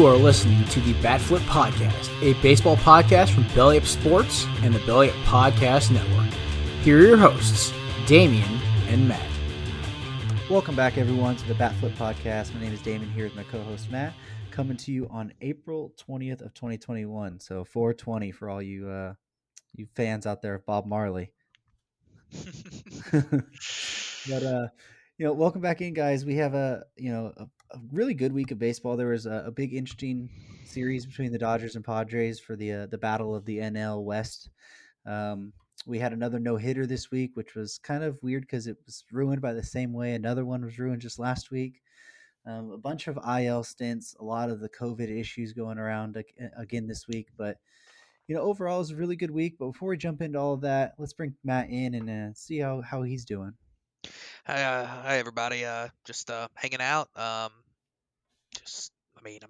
You are listening to the Bat Flip Podcast, a baseball podcast from Belly Up Sports and the Belly Up Podcast Network. Here are your hosts, Damian and Matt. Welcome back, everyone, to the Bat Flip Podcast. My name is Damon, here with my co-host Matt, coming to you on April 20th of 2021. So 420 for all you fans out there of Bob Marley. But welcome back in, guys. We have a really good week of baseball. There was a big interesting series between the Dodgers and Padres for the battle of the NL West. We had another no-hitter this week, which was kind of weird because it was ruined by the same way another one was ruined just last week. A bunch of IL stints, a lot of the COVID issues going around again this week. But, overall, it was a really good week. But before we jump into all of that, let's bring Matt in and see how he's doing. Hi everybody. Just hanging out. I'm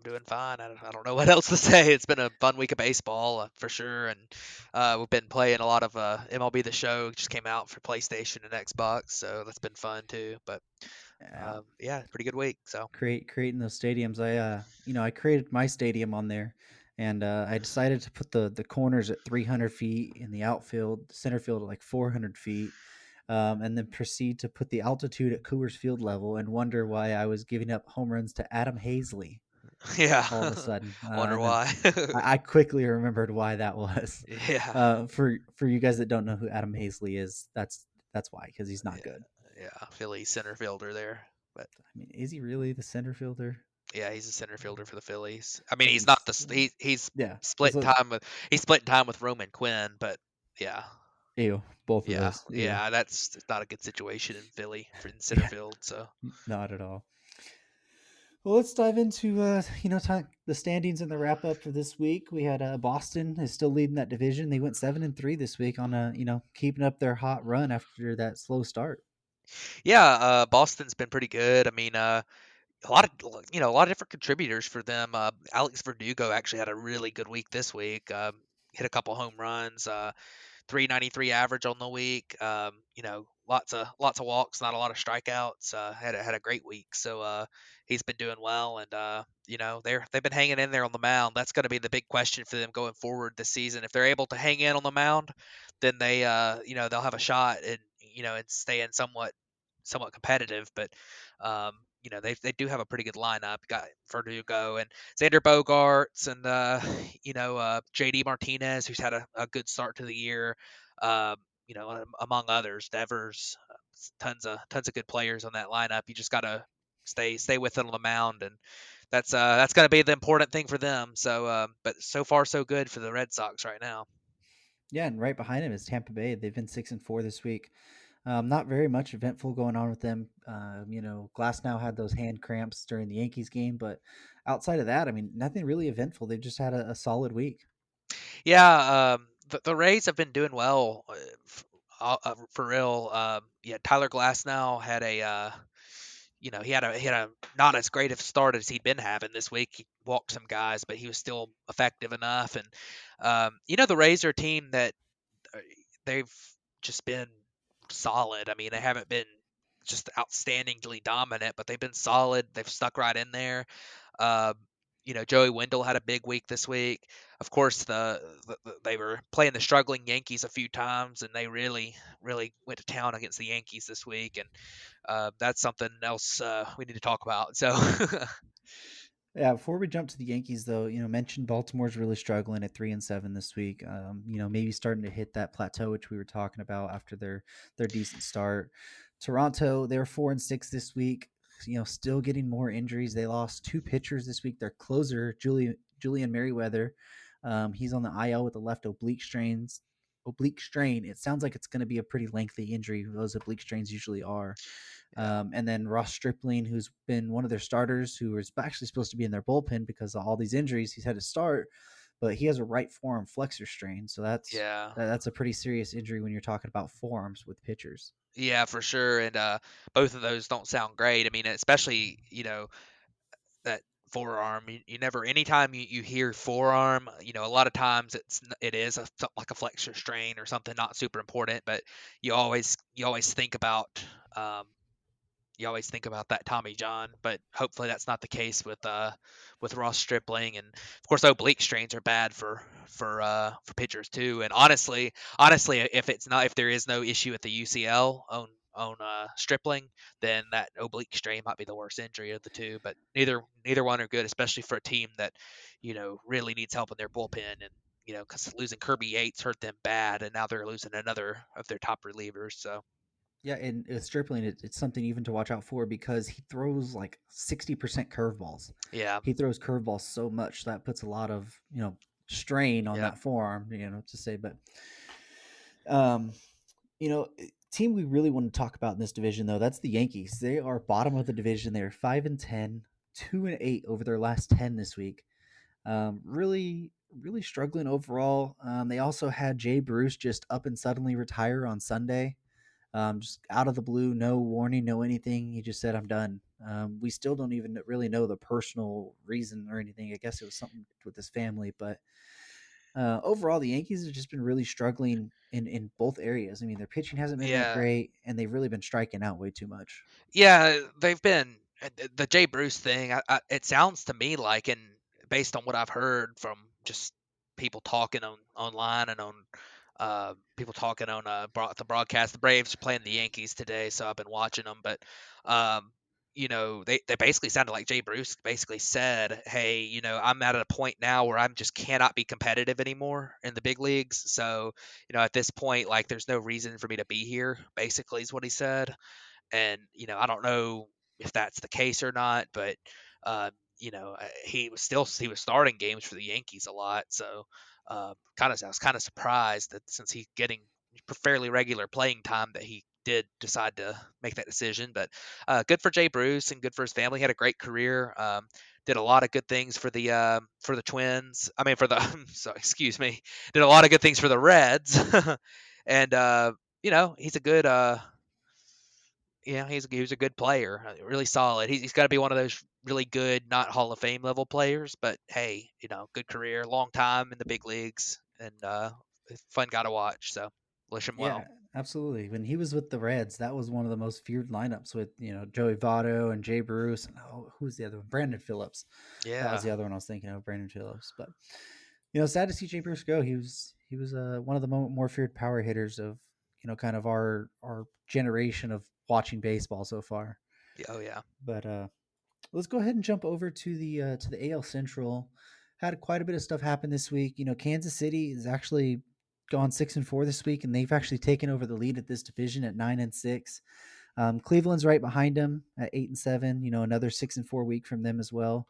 doing fine. I don't know what else to say. It's been a fun week of baseball for sure, and we've been playing a lot of MLB The Show. Just came out for PlayStation and Xbox, so that's been fun too. But pretty good week. So creating those stadiums. I created my stadium on there, and I decided to put the corners at 300 feet in the outfield, center field at like 400 feet. And then proceed to put the altitude at Coors Field level and wonder why I was giving up home runs to Adam Hazley. Yeah. All of a sudden. Wonder why. I quickly remembered why that was. Yeah. For you guys that don't know who Adam Hazley is, that's why, because he's not good. Yeah, Philly center fielder there. But I mean, is he really the center fielder? Yeah, he's a center fielder for the Phillies. I mean, he's not the he's splitting time with Roman Quinn, but yeah. Ew, both of those. Ew. Yeah, that's not a good situation in Philly for in center field. So not at all. Well, let's dive into the standings and the wrap up for this week. We had Boston is still leading that division. They went 7-3 this week on keeping up their hot run after that slow start. Yeah, Boston's been pretty good. I mean, a lot of different contributors for them. Alex Verdugo actually had a really good week this week. Hit a couple home runs. 393 average on the week. Lots of walks, not a lot of strikeouts. Had a great week. So he's been doing well, and they've been hanging in there on the mound. That's going to be the big question for them going forward this season. If they're able to hang in on the mound, then they they'll have a shot and stay in somewhat competitive. But they do have a pretty good lineup. Got Verdugo and Xander Bogaerts and JD Martinez, who's had a good start to the year. Among others, Devers, tons of good players on that lineup. You just gotta stay with it on the mound, and that's gonna be the important thing for them. So, but so far so good for the Red Sox right now. Yeah, and right behind him is Tampa Bay. They've been 6-4 this week. Not very much eventful going on with them. Glasnow had those hand cramps during the Yankees game, but outside of that, I mean, nothing really eventful. They've just had a solid week. Yeah, the Rays have been doing well for real. Tyler Glasnow had he had a not as great of a start as he'd been having this week. He walked some guys, but he was still effective enough. And the Rays are a team that they've just been solid. I mean, they haven't been just outstandingly dominant, but they've been solid. They've stuck right in there. Joey Wendell had a big week this week. Of course, they were playing the struggling Yankees a few times, and they really, really went to town against the Yankees this week. And that's something else we need to talk about. So. Yeah, before we jump to the Yankees, though, mentioned Baltimore's really struggling at 3-7 this week. Maybe starting to hit that plateau, which we were talking about after their decent start. Toronto, they're 4-6 this week. Still getting more injuries. They lost 2 pitchers this week. Their closer, Julian Merriweather, he's on the IL with a left oblique strain. It sounds like it's going to be a pretty lengthy injury. Those oblique strains usually are. And then Ross Stripling, who's been one of their starters, who was actually supposed to be in their bullpen because of all these injuries. He's had to start, but he has a right forearm flexor strain. So that's a pretty serious injury when you're talking about forearms with pitchers. Yeah, for sure. And both of those don't sound great. I mean, especially, that forearm, you never, anytime you hear forearm, a lot of times it is like a flexor strain or something not super important, but you always think about, you always think about that Tommy John, but hopefully that's not the case with Ross Stripling. And of course, oblique strains are bad for pitchers too. And honestly, if there is no issue with the UCL on Stripling, then that oblique strain might be the worst injury of the two. But neither one are good, especially for a team that really needs help in their bullpen. And because losing Kirby Yates hurt them bad, and now they're losing another of their top relievers. So Yeah, and Stripling, it's something even to watch out for because he throws like 60% curveballs. yeah, He throws curveballs so much that puts a lot of strain on yeah, that forearm. To say, but um, team we really want to talk about in this division though, that's the Yankees. They are bottom of the division. They're 5-10, 2-8 over their last 10 this week. Really, really struggling overall. They also had Jay Bruce just up and suddenly retire on Sunday. Just out of the blue, no warning, no anything. He just said, "I'm done." We still don't even really know the personal reason or anything. I guess it was something with his family, but overall, the Yankees have just been really struggling in both areas. I mean, their pitching hasn't been that yeah. great, and they've really been striking out way too much. Yeah, they've been the Jay Bruce thing. It sounds to me like, and based on what I've heard from just people talking online and on people talking on the broadcast, the Braves are playing the Yankees today, so I've been watching them. But um, they basically sounded like Jay Bruce basically said, "Hey, I'm at a point now where I'm just cannot be competitive anymore in the big leagues. So, at this point, like, there's no reason for me to be here." Basically, is what he said. And I don't know if that's the case or not, but uh, he was starting games for the Yankees a lot, so I was kind of surprised that since he's getting fairly regular playing time that he did decide to make that decision. But good for Jay Bruce and good for his family. He had a great career. Did a lot of good things for the Twins. I mean, for the so excuse me, did a lot of good things for the Reds, and he's a good he was a good player, really solid. He's got to be one of those really good, not Hall of Fame level players, but hey, good career, long time in the big leagues, and fun guy to watch. So wish him well. Yeah, absolutely. When he was with the Reds, that was one of the most feared lineups with Joey Votto and Jay Bruce. And who's the other one? Brandon Phillips. That was Yeah, the other one I was thinking of, Brandon Phillips. But sad to see Jay Bruce go. He was one of the more feared power hitters of kind of our generation of watching baseball so far. oh yeah, But let's go ahead and jump over to the AL Central. Had quite a bit of stuff happen this week. Kansas City is actually gone 6-4 this week, and they've actually taken over the lead at this division at 9-6. Cleveland's right behind them at 8-7. Another 6-4 week from them as well.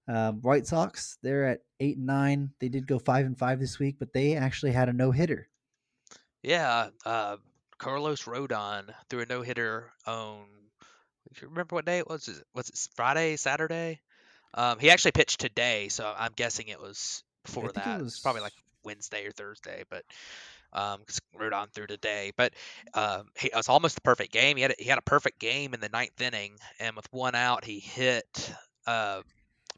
White Sox, they're at 8-9. They did go 5-5 this week, but they actually had a no hitter. yeah. Carlos Rodon threw a no hitter on. Do you remember what day it was? Was it Friday, Saturday? He actually pitched today, so I'm guessing it was I before think it that. It's probably like was. Wednesday or Thursday, but because Rodon through today. But it was almost a perfect game. He had a perfect game in the ninth inning, and with one out, he hit uh,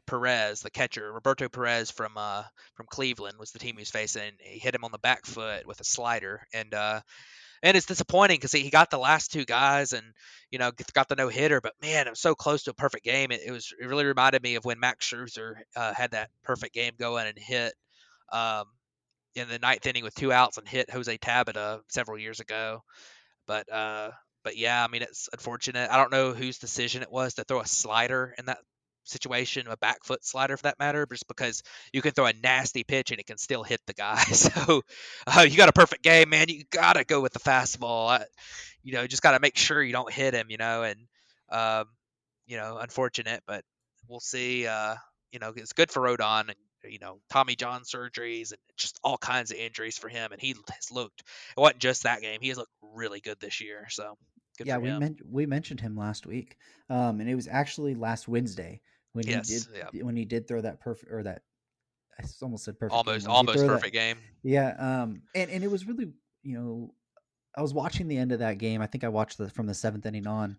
Perez, the catcher, Roberto Perez from Cleveland was the team he was facing. He hit him on the back foot with a slider, and it's disappointing because he got the last two guys and got the no hitter. But man, it was so close to a perfect game. It really reminded me of when Max Scherzer had that perfect game going and hit. Um, in the ninth inning with two outs and hit Jose Tabata several years ago. But but yeah, I mean it's unfortunate. I don't know whose decision it was to throw a slider in that situation, a back foot slider for that matter, just because you can throw a nasty pitch and it can still hit the guy. So you got a perfect game, man. You gotta go with the fastball. Just gotta make sure you don't hit him. And um, unfortunate, but we'll see. It's good for Rodon and Tommy John surgeries and just all kinds of injuries for him. And he has looked. It wasn't just that game. He has looked really good this year. So good Yeah, for him. we mentioned him last week, and it was actually last Wednesday when he did Yes. Yeah. throw that perfect, or that I almost said perfect game, Almost when he almost throw that. perfect game. Yeah, and it was really I was watching the end of that game. I think I watched from the seventh inning on.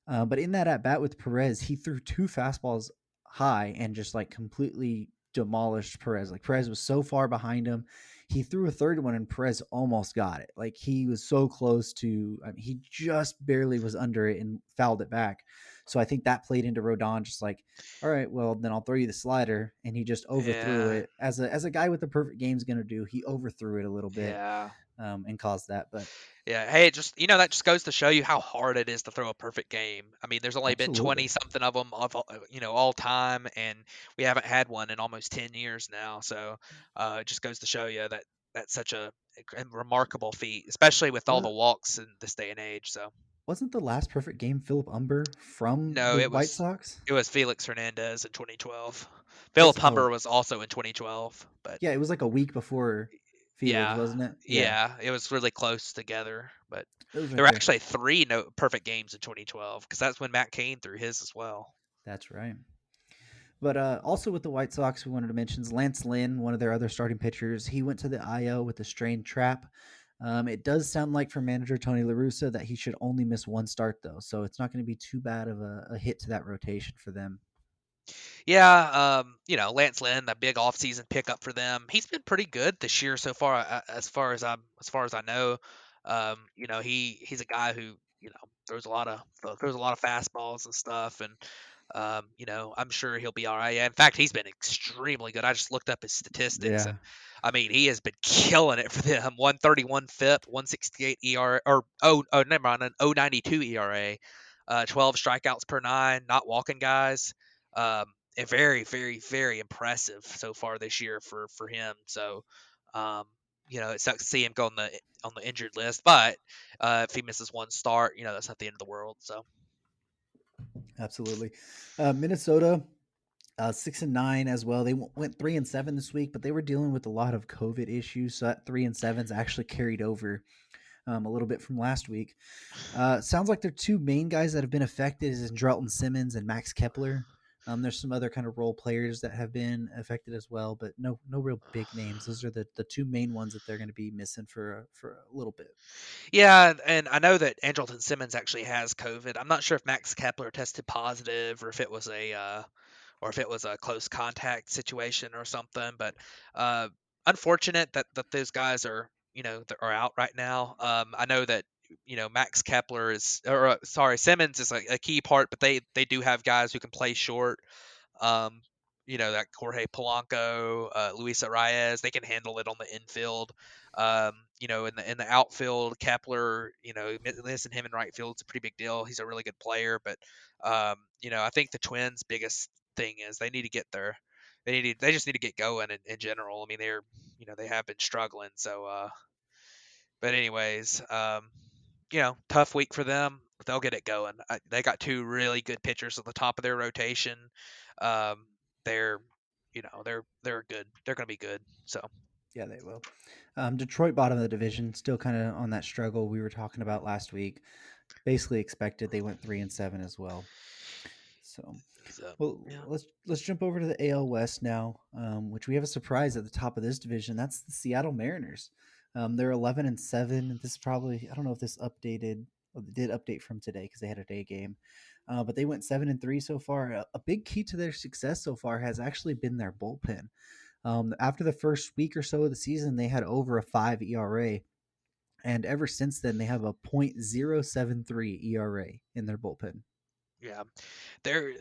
But in that at bat with Perez, he threw two fastballs high and just like completely demolished Perez. Like Perez was so far behind him. He threw a third one and Perez almost got it. Like he was so close to, I mean, he just barely was under it and fouled it back. So I think that played into Rodon just like, all right, well, then I'll throw you the slider. And he just overthrew Yeah, it. As a guy with the perfect game's going to do, he overthrew it a little bit yeah. and caused that. But Yeah, hey, it just that just goes to show you how hard it is to throw a perfect game. I mean, there's only been 20 absolutely. something of them of all time, and we haven't had one in almost 10 years now. So it just goes to show you that that's such a remarkable feat, especially with all the What walks in this day and age. So wasn't the last perfect game Philip Umber from no, the White Sox? it was Felix Hernandez in 2012. Was Philip Humber oh was also in 2012, but yeah, it was like a week before Felix, yeah, wasn't it? Yeah, yeah, it was really close together. But it was there right were there. actually three no perfect games in 2012 because that's when Matt Cain threw his as well. That's right. But also with the White Sox, we wanted to mention is Lance Lynn, one of their other starting pitchers. He went to the IL with a strained trap. It does sound like from manager Tony La Russa that he should only miss one start though, so it's not going to be too bad of a hit to that rotation for them. Yeah, Lance Lynn, a big offseason pickup for them. He's been pretty good this year so far, as far as I know. He's a guy who throws a lot of fastballs and stuff, and I'm sure he'll be all right. Yeah, in fact, he's been extremely good. I just looked up his statistics, Yeah, and I mean, he has been killing it for them. 131 FIP, 168 ERA, or never mind, an 092 ERA, 12 strikeouts per nine, not walking guys. Um, and very, very, very impressive so far this year for him. So, um, it sucks to see him go on the injured list, but if he misses one start, that's not the end of the world. So, absolutely. Minnesota 6-9 as well. They went 3-7 this week, but they were dealing with a lot of COVID issues. So that 3-7's actually carried over a little bit from last week. Sounds like their two main guys that have been affected is Drelton Simmons and Max Kepler. There's some other kind of role players that have been affected as well, but no real big names. Those are the two main ones that they're going to be missing for a little bit. yeah, and I know that Andrelton Simmons actually has COVID. I'm not sure if Max Kepler tested positive or if it was a close contact situation or something. But uh, unfortunate that those guys that are out right now. I know that Max Kepler Simmons is a key part, but they do have guys who can play short. Um, that Jorge Polanco, Luis Arias, they can handle it on the infield. In the outfield, Kepler, missing him in right field, it's a pretty big deal. He's a really good player, but I think the Twins' biggest thing is they just need to get going in general. I mean, they have been struggling. So, but anyways, tough week for them. They'll get it going. They got two really good pitchers at the top of their rotation. Um, they're, they're good. They're going to be good. So Yeah, they will. Detroit, bottom of the division, still kind of on that struggle we were talking about last week. Basically expected. They went 3-7 as well. So, so well, yeah. let's jump over to the AL West now, which we have a surprise at the top of this division. That's the Seattle Mariners. They're 11-7. This probably I don't know if this updated. Well, they did update from today because they had a day game, but they went 7-3 so far. A big key to their success so far has actually been their bullpen. After the first week or so of the season, they had over a 5 ERA, and ever since then, they have a .073 ERA in their bullpen. Yeah, their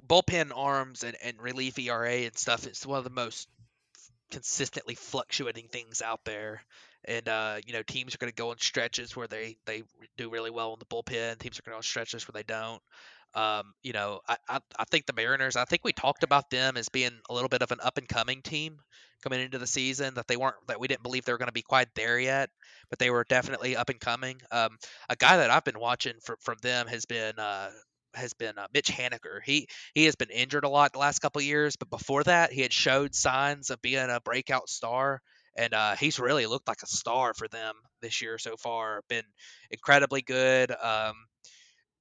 bullpen arms and relief ERA and stuff is one of the most consistently fluctuating things out there. And teams are going to go on stretches where they do really well in the bullpen. Teams are going to go on stretches where they don't. I think the Mariners. I think we talked about them as being a little bit of an up and coming team coming into the season. That we didn't believe they were going to be quite there yet, but they were definitely up and coming. A guy that I've been watching from them has been Mitch Haniger. He has been injured a lot the last couple of years, but before that, he had showed signs of being a breakout star, and he's really looked like a star for them this year so far. Been incredibly good.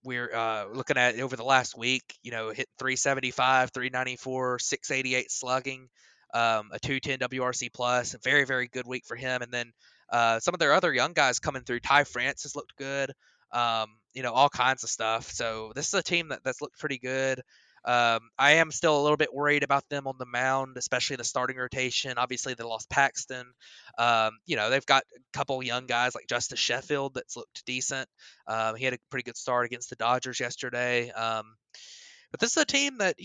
We're looking at over the last week, hitting 375, 394, 688 slugging, a 210 WRC plus. A very, very good week for him. And then some of their other young guys coming through. Ty France has looked good. All kinds of stuff. So this is a team that's looked pretty good. I am still a little bit worried about them on the mound, especially the starting rotation. Obviously, they lost Paxton. They've got a couple young guys like Justice Sheffield that's looked decent. He had a pretty good start against the Dodgers yesterday. But this is a team that,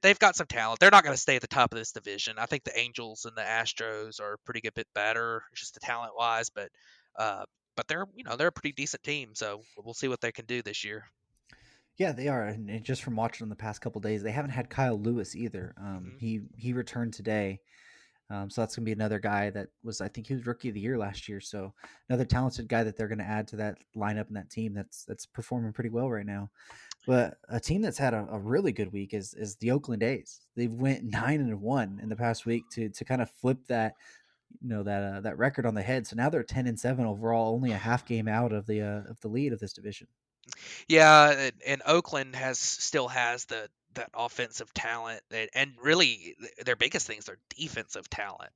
they've got some talent. They're not going to stay at the top of this division. I think the Angels and the Astros are a pretty good bit better, just the talent wise. Uh, but they're a pretty decent team. So we'll see what they can do this year. Yeah, they are, and just from watching them the past couple days, they haven't had Kyle Lewis either. Hmm. He returned today, so that's gonna be another guy that was, I think he was rookie of the year last year. So another talented guy that they're gonna add to that lineup and that team that's performing pretty well right now. But a team that's had a really good week is the Oakland A's. They've went 9-1 in the past week to kind of flip that that record on the head. So now they're 10-7 overall, only a half game out of the lead of this division. Yeah, and Oakland still has that offensive talent, and really their biggest thing is their defensive talent.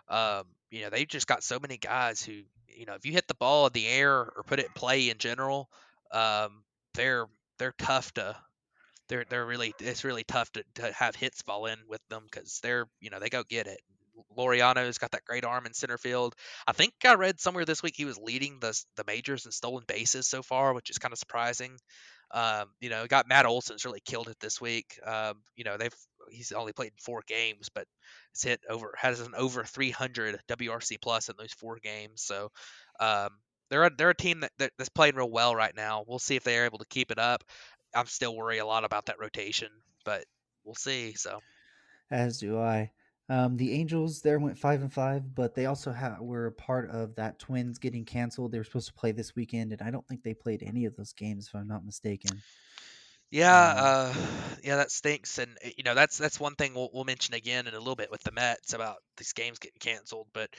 They've just got so many guys who, if you hit the ball in the air or put it in play in general, um, they're they're tough to they're really it's really tough to have hits fall in with them because they go get it. Loriano's got that great arm in center field. I think I read somewhere this week he was leading the majors in stolen bases so far, which is kind of surprising. Got Matt Olson's really killed it this week. He's only played 4 games, but has an over 300 WRC plus in those 4 games. So um, they're a team that's playing real well right now. We'll see if they're able to keep it up. I'm still worried a lot about that rotation, but we'll see. So As do I. The Angels there went 5-5, but they also were a part of that Twins getting canceled. They were supposed to play this weekend, and I don't think they played any of those games, if I'm not mistaken. yeah, Um, yeah, that stinks, and that's one thing we'll mention again in a little bit with the Mets about these games getting canceled. But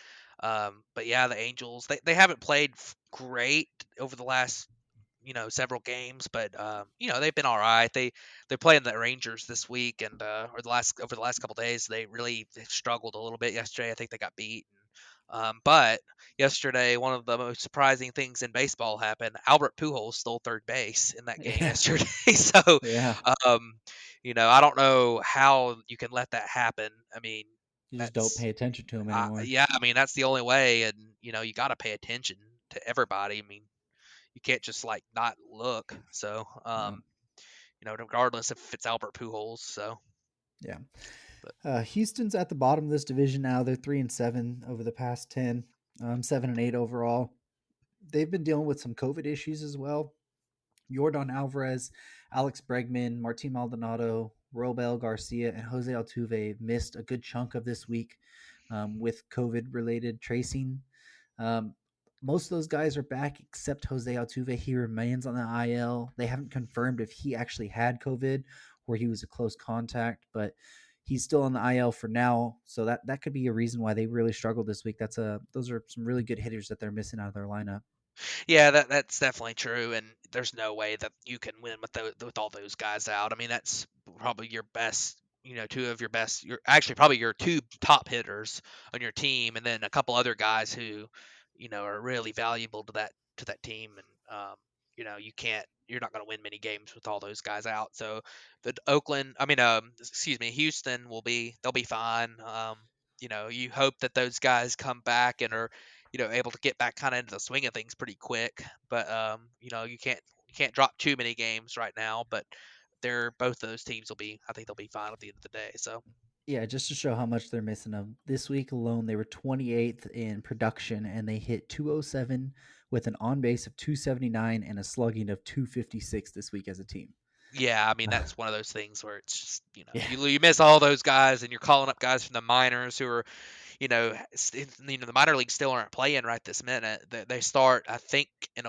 yeah, the Angels they haven't played great over the last several games, but they've been all right. They're playing the Rangers this week, and or over the last couple days they struggled a little bit yesterday. I think they got beat. But yesterday, one of the most surprising things in baseball happened. Albert Pujols stole third base in that game yeah, yesterday. So, yeah. um, I don't know how you can let that happen. I mean, You just don't that's pay attention to them anymore. yeah. I mean, that's the only way, and you got to pay attention to everybody. I mean, you can't just like not look. So, Yeah, regardless if it's Albert Pujols. So, yeah. but Houston's at the bottom of this division now. They're 3-7 over the past 10, 7-8 overall. They've been dealing with some COVID issues as well. Yordan Alvarez, Alex Bregman, Martin Maldonado, Robel Garcia, and Jose Altuve missed a good chunk of this week with COVID-related tracing. Um, most of those guys are back except Jose Altuve. He remains on the IL. They haven't confirmed if he actually had COVID or he was a close contact, but he's still on the IL for now. So that could be a reason why they really struggled this week. Those are some really good hitters that they're missing out of their lineup. yeah, that's definitely true. And there's no way that you can win with all those guys out. I mean, that's probably your best. Two of your best. You're actually probably your two top hitters on your team, and then a couple other guys who, are really valuable to that team. And you can't. You're not going to win many games with all those guys out. So excuse me, Houston they'll be fine. You hope that those guys come back and are able to get back kind of into the swing of things pretty quick. But you can't drop too many games right now. But they're both those teams I think they'll be fine at the end of the day. So Yeah, just to show how much they're missing them. This week alone, they were 28th in production and they hit 207 with an on base of 279 and a slugging of 256 this week as a team. yeah, I mean that's one of those things where it's just Yeah. you miss all those guys and you're calling up guys from the minors who are the minor leagues still aren't playing right this minute. They start I think in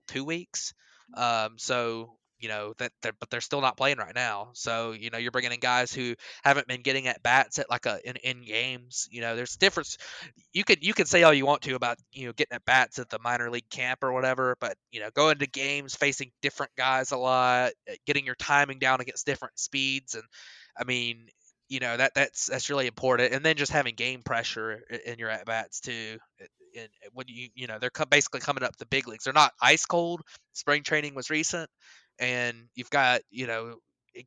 2 weeks. So but they're still not playing right now. So you're bringing in guys who haven't been getting at bats at like in games. There's a difference. You could say all you want to about getting at bats at the minor league camp or whatever, but going to games facing different guys a lot, getting your timing down against different speeds, and I mean that's really important. And then just having game pressure in your at bats too. And when they're basically coming up the big leagues, they're not ice cold. Spring training was recent, and you've got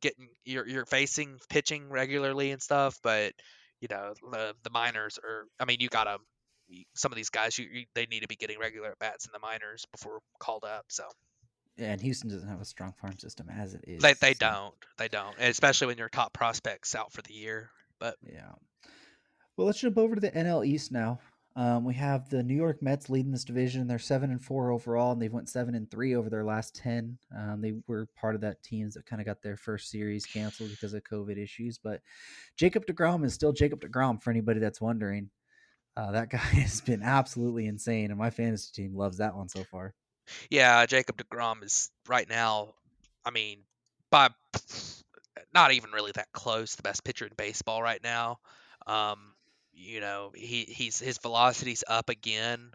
getting you're facing pitching regularly and stuff, but the minors are. I mean, you gotta some of these guys they need to be getting regular at bats in the minors before called up. So Yeah, and Houston doesn't have a strong farm system as it they is. they So don't they don't, and especially when your top prospects out for the year. But yeah. Well, let's jump over to the NL East now. We have the New York Mets leading this division. They're 7-4 overall, and they've went 7-3 over their last 10. They were part of that teams that kind of got their first series canceled because of COVID issues. But Jacob DeGrom is still Jacob DeGrom for anybody that's wondering. That guy has been absolutely insane, and my fantasy team loves that one so far. yeah, Jacob DeGrom is right now. I mean, by not even really that close, the best pitcher in baseball right now. Um, he's his velocity's up again.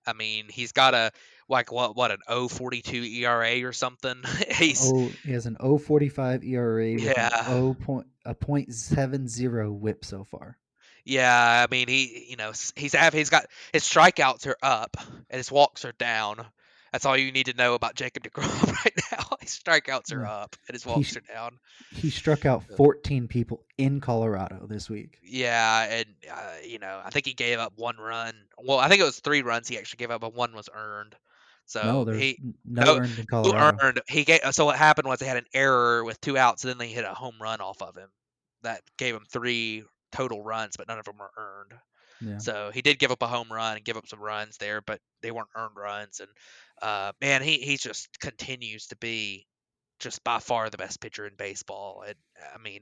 I mean, he's got a like what an 0.42 ERA or something. He's Oh, he has an 0.45 ERA with an yeah. .70 WHIP so far. Yeah, I mean he's got his strikeouts are up and his walks are down. That's all you need to know about Jacob DeGrom right now. His strikeouts are Yeah. up and his He walks are down. he struck out Uh, 14 people in Colorado this week. Yeah, and I think he gave up one run. Well, I think it was 3 runs he actually gave up, but one was earned. No, So there's he no no earned in no Colorado. earned. He gave so what happened was they had an error with 2 outs, and then they hit a home run off of him that gave him 3 total runs, but none of them were earned. Yeah. So he did give up a home run and give up some runs there, but they weren't earned runs. And man, he just continues to be just by far the best pitcher in baseball. And I mean,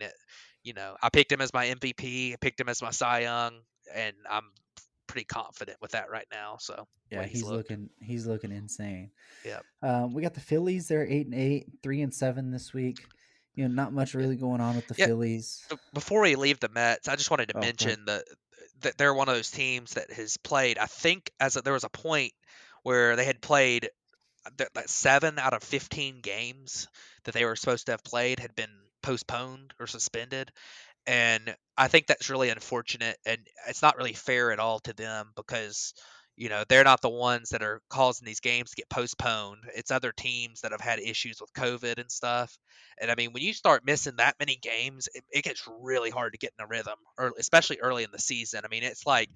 I picked him as my MVP. I picked him as my Cy Young, and I'm pretty confident with that right now. So the Yeah, way he's looked, he's looking insane. yeah, We got the Phillies. They're 8-8, 3-7 this week. Not much yeah, really going on with the yeah. Phillies. Before we leave the Mets, I just wanted to Oh, go ahead. mention that they're one of those teams that has played. I think there was a point where they had played that 7 out of 15 games that they were supposed to have played had been postponed or suspended. And I think that's really unfortunate, and it's not really fair at all to them because they're not the ones that are causing these games to get postponed. It's other teams that have had issues with COVID and stuff. And I mean, when you start missing that many games, it gets really hard to get in a rhythm, or especially early in the season. I mean, it's like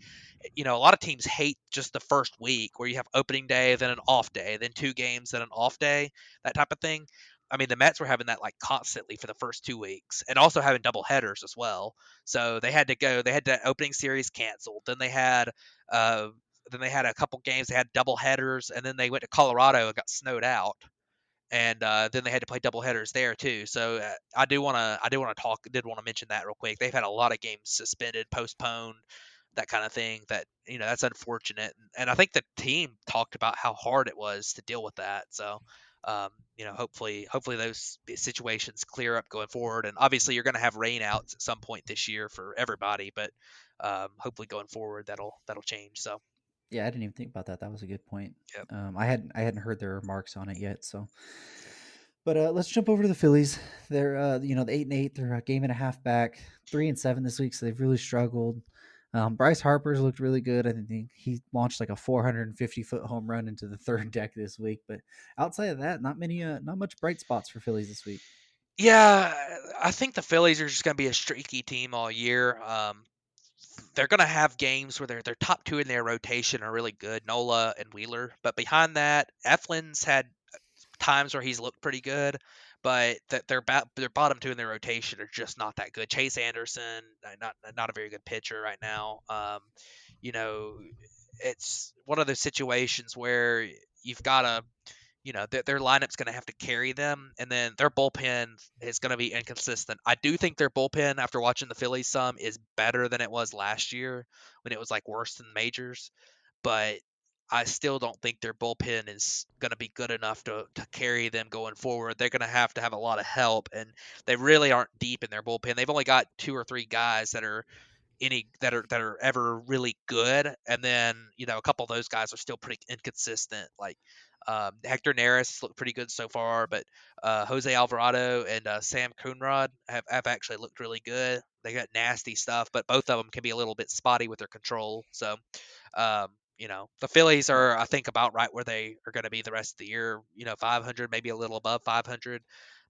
a lot of teams hate just the first week where you have opening day, then an off day, then 2 games, then an off day, that type of thing. I mean, the Mets were having that like constantly for the first 2 weeks, and also having double headers as well. So they had to go. They had that opening series canceled. Uh, then they had a couple games. They had double headers, and then they went to Colorado and got snowed out. And then they had to play double headers there too. So did want to mention that real quick. They've had a lot of games suspended, postponed, that kind of thing. That that's unfortunate. And I think the team talked about how hard it was to deal with that. So hopefully those situations clear up going forward. And obviously you're going to have rainouts at some point this year for everybody, but hopefully going forward that'll change. So Yeah, I didn't even think about that. That was a good point. yep, I hadn't heard their remarks on it yet. So, yep. but let's jump over to the Phillies. They're the 8-8. They're a game and a half back, 3-7 this week. So they've really struggled. Bryce Harper's looked really good. I think he launched like a 450-foot home run into the third deck this week. But outside of that, not much bright spots for Phillies this week. Yeah, I think the Phillies are just going to be a streaky team all year. They're going to have games where their top two in their rotation are really good, Nola and Wheeler. But behind that, Eflin's had times where he's looked pretty good, but that their bottom two in their rotation are just not that good. Chase Anderson, not a very good pitcher right now. You know, it's one of those situations where you've got to their lineup's going to have to carry them, and then their bullpen is going to be inconsistent. I do think their bullpen, after watching the Phillies some, is better than it was last year when it was like worse than majors, but I still don't think their bullpen is going to be good enough to carry them going forward. They're going to have a lot of help, and they really aren't deep in their bullpen. They've only got 2 or 3 guys that are ever really good, and then a couple of those guys are still pretty inconsistent. Like Hector Neris looked pretty good so far, but Jose Alvarado and Sam Coonrod have actually looked really good. They got nasty stuff, but both of them can be a little bit spotty with their control. So the Phillies are, I think, about right where they are going to be the rest of the year. 500, maybe a little above 500.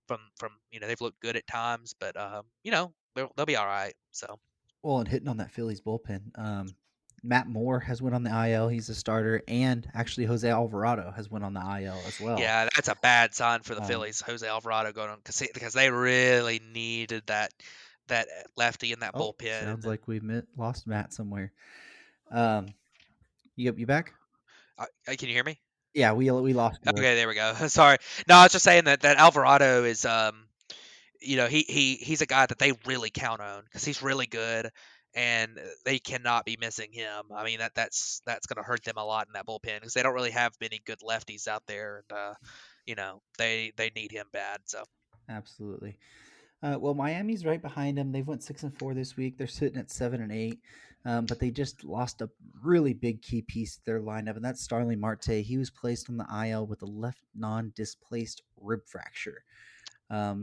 from they've looked good at times, but they'll be all right. So Well, and hitting on that Phillies bullpen, Matt Moore has went on the IL. He's a starter, and actually Jose Alvarado has went on the IL as well. yeah, that's a bad sign for the Um, Phillies. Jose Alvarado going on because they really needed that lefty in that oh, bullpen, and sounds then like we lost Matt somewhere. Um, you back? can you hear me? Yeah, we lost you there. Okay, there we go. Sorry. No, I was just saying that Alvarado is he's a guy that they really count on because he's really good, and they cannot be missing him. I mean that's going to hurt them a lot in that bullpen because they don't really have many good lefties out there, and they need him bad. So Absolutely. Well, Miami's right behind them. They've went 6-4 this week. They're sitting at 7-8, but they just lost a really big key piece to their lineup, and that's Starling Marte. He was placed on the IL with a left non-displaced rib fracture.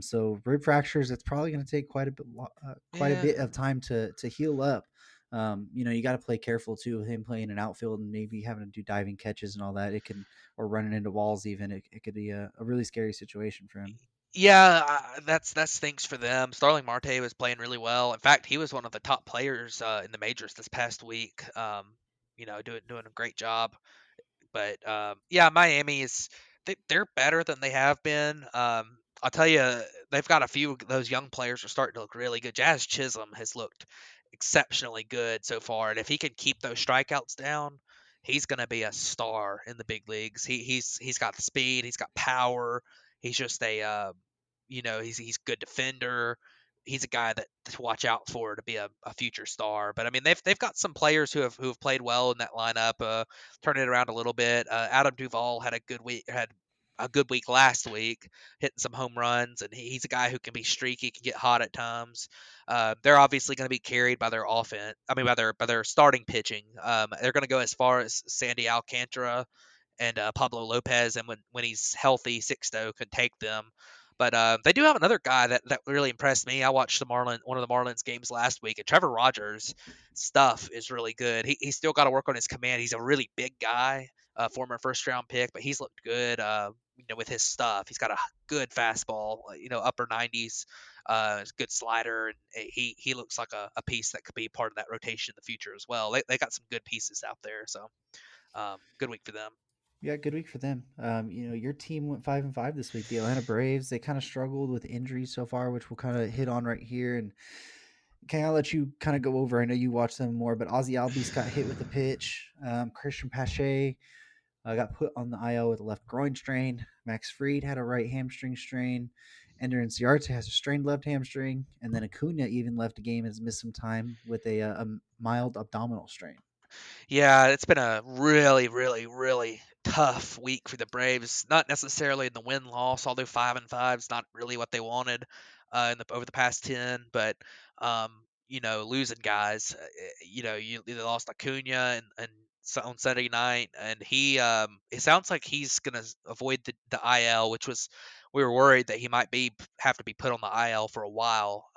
So rib fractures, it's probably going to take quite a yeah. bit of time to heal up. You got to play careful too with him playing an outfield and maybe having to do diving catches and all that. Or running into walls even. It could be a really scary situation for him. Yeah, that's things for them. Starling Marte was playing really well. In fact, he was one of the top players in the majors this past week. Doing a great job. But yeah, Miami is they're better than they have been. I'll tell you, they've got a few of those young players are starting to look really good. Jazz Chisholm has looked exceptionally good so far, and if he can keep those strikeouts down, he's going to be a star in the big leagues. He's got the speed, he's got power. He's just he's a good defender. He's a guy that to watch out for to be a future star. But I mean, they've got some players who have played well in that lineup, turning it around a little bit. Adam Duvall had a good week last week, hitting some home runs, and he's a guy who can be streaky, can get hot at times. They're obviously going to be carried by their offense. I mean, by their starting pitching. They're going to go as far as Sandy Alcantara and Pablo Lopez, and when he's healthy, Sixto could take them. But they do have another guy that really impressed me. I watched one of the Marlins games last week, and Trevor Rogers' stuff is really good. He's still got to work on his command. He's a really big guy, former first round pick, but he's looked good. With his stuff, he's got a good fastball, upper 90s, good slider, and he looks like a piece that could be part of that rotation in the future as well. They got some good pieces out there, so good week for them. Yeah, good week for them. Your team went 5-5 this week. The Atlanta Braves, they kind of struggled with injuries so far, which we'll kind of hit on right here. And I'll let you kind of go over. I know you watch them more, but Ozzy Albies got hit with a pitch. Christian Pache got put on the IL with a left groin strain. Max Fried had a right hamstring strain. Ender Inciarte has a strained left hamstring. And then Acuna even left the game and has missed some time with a mild abdominal strain. Yeah, it's been a really, really, really tough week for the Braves. Not necessarily in the win loss, although 5-5 is not really what they wanted over the past 10. But losing guys, you lost Acuna on Saturday night, and it sounds like he's gonna avoid the IL, which was we were worried that he might have to be put on the IL for a while.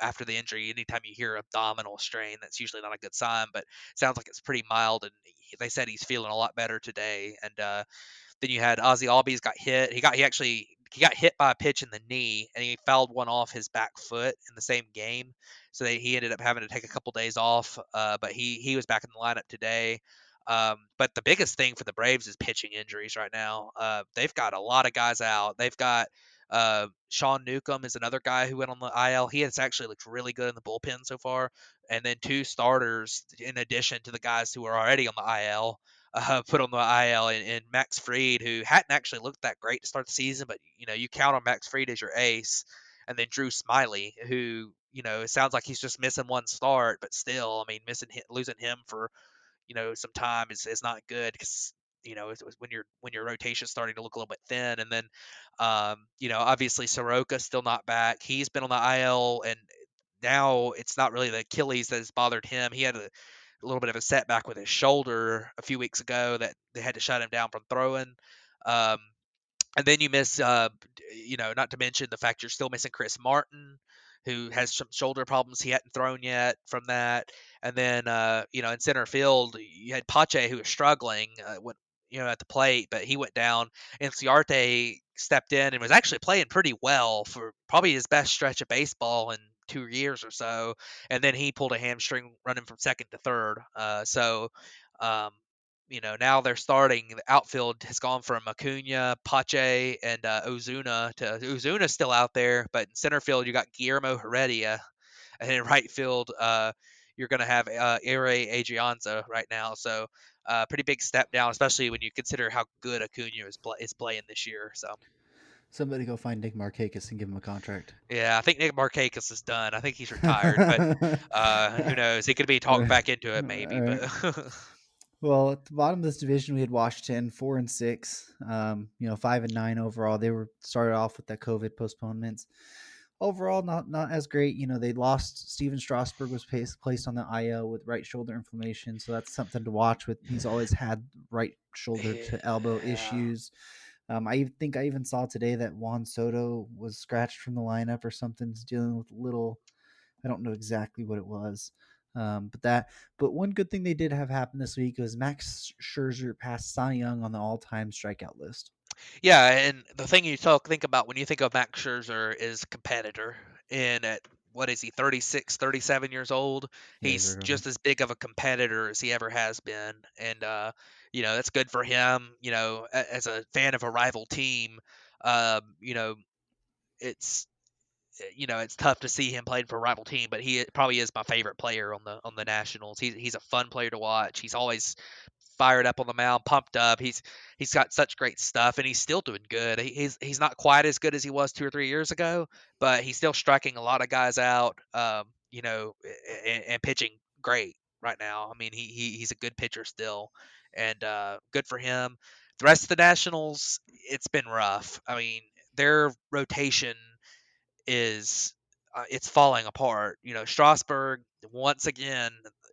After the injury, anytime you hear abdominal strain, that's usually not a good sign. But sounds like it's pretty mild, and they said he's feeling a lot better today. And then you had Ozzy Albies got hit. He got hit by a pitch in the knee, and he fouled one off his back foot in the same game. So he ended up having to take a couple days off. But he was back in the lineup today. But the biggest thing for the Braves is pitching injuries right now. They've got a lot of guys out. They've got Sean Newcomb is another guy who went on the IL. He has actually looked really good in the bullpen so far. And then two starters in addition to the guys who are already on the IL. Put on the IL and Max Fried, who hadn't actually looked that great to start the season, but you count on Max Fried as your ace, and then Drew Smiley, who it sounds like he's just missing one start, but still, I mean, losing him for some time is not good because it's when your rotation's starting to look a little bit thin, and then obviously Soroka's still not back. He's been on the IL, and now it's not really the Achilles that has bothered him. He had a little bit of a setback with his shoulder a few weeks ago that they had to shut him down from throwing. Um, and then you miss, not to mention the fact you're still missing Chris Martin, who has some shoulder problems. He hadn't thrown yet from that. And then, in center field, you had Pache, who was struggling at the plate, but he went down. And Ciarte stepped in and was actually playing pretty well for probably his best stretch of baseball in 2 years or so, and then he pulled a hamstring running from second to third. Um, now they're starting. The outfield has gone from Acuna, Pache, and Ozuna to Ozuna's still out there, but in center field you got Guillermo Heredia, and in right field you're going to have Ere Adrianza right now. So pretty big step down, especially when you consider how good Acuna is playing this year. So. Somebody go find Nick Markakis and give him a contract. Yeah, I think Nick Markakis is done. I think he's retired, but who knows? He could be talked back into it maybe, All but right. Well, at the bottom of this division, we had Washington 4-6. 5-9 overall. They were started off with that COVID postponements. Overall, not as great. They lost. Steven Strasburg was placed on the IL with right shoulder inflammation, so that's something to watch. With he's always had right shoulder to elbow yeah. issues. I think I even saw today that Juan Soto was scratched from the lineup or something's dealing with little. I don't know exactly what it was. But one good thing they did have happen this week was Max Scherzer passed Cy Young on the all-time strikeout list. Yeah, and the thing think about when you think of Max Scherzer is competitor. And at what is he, 36, 37 years old? Yeah, he's He's right over. just as big of a competitor as he ever has been. And that's good for him, as a fan of a rival team. You know, it's it's tough to see him playing for a rival team, but he probably is my favorite player on the Nationals. He's a fun player to watch. He's always fired up on the mound, pumped up. He's got such great stuff, and he's still doing good. He's not quite as good as he was 2 or 3 years ago, but he's still striking a lot of guys out. And pitching great right now. I mean, he's a good pitcher still, and good for him. The rest of the Nationals, it's been rough. I mean, their rotation is it's falling apart. Strasburg, once again,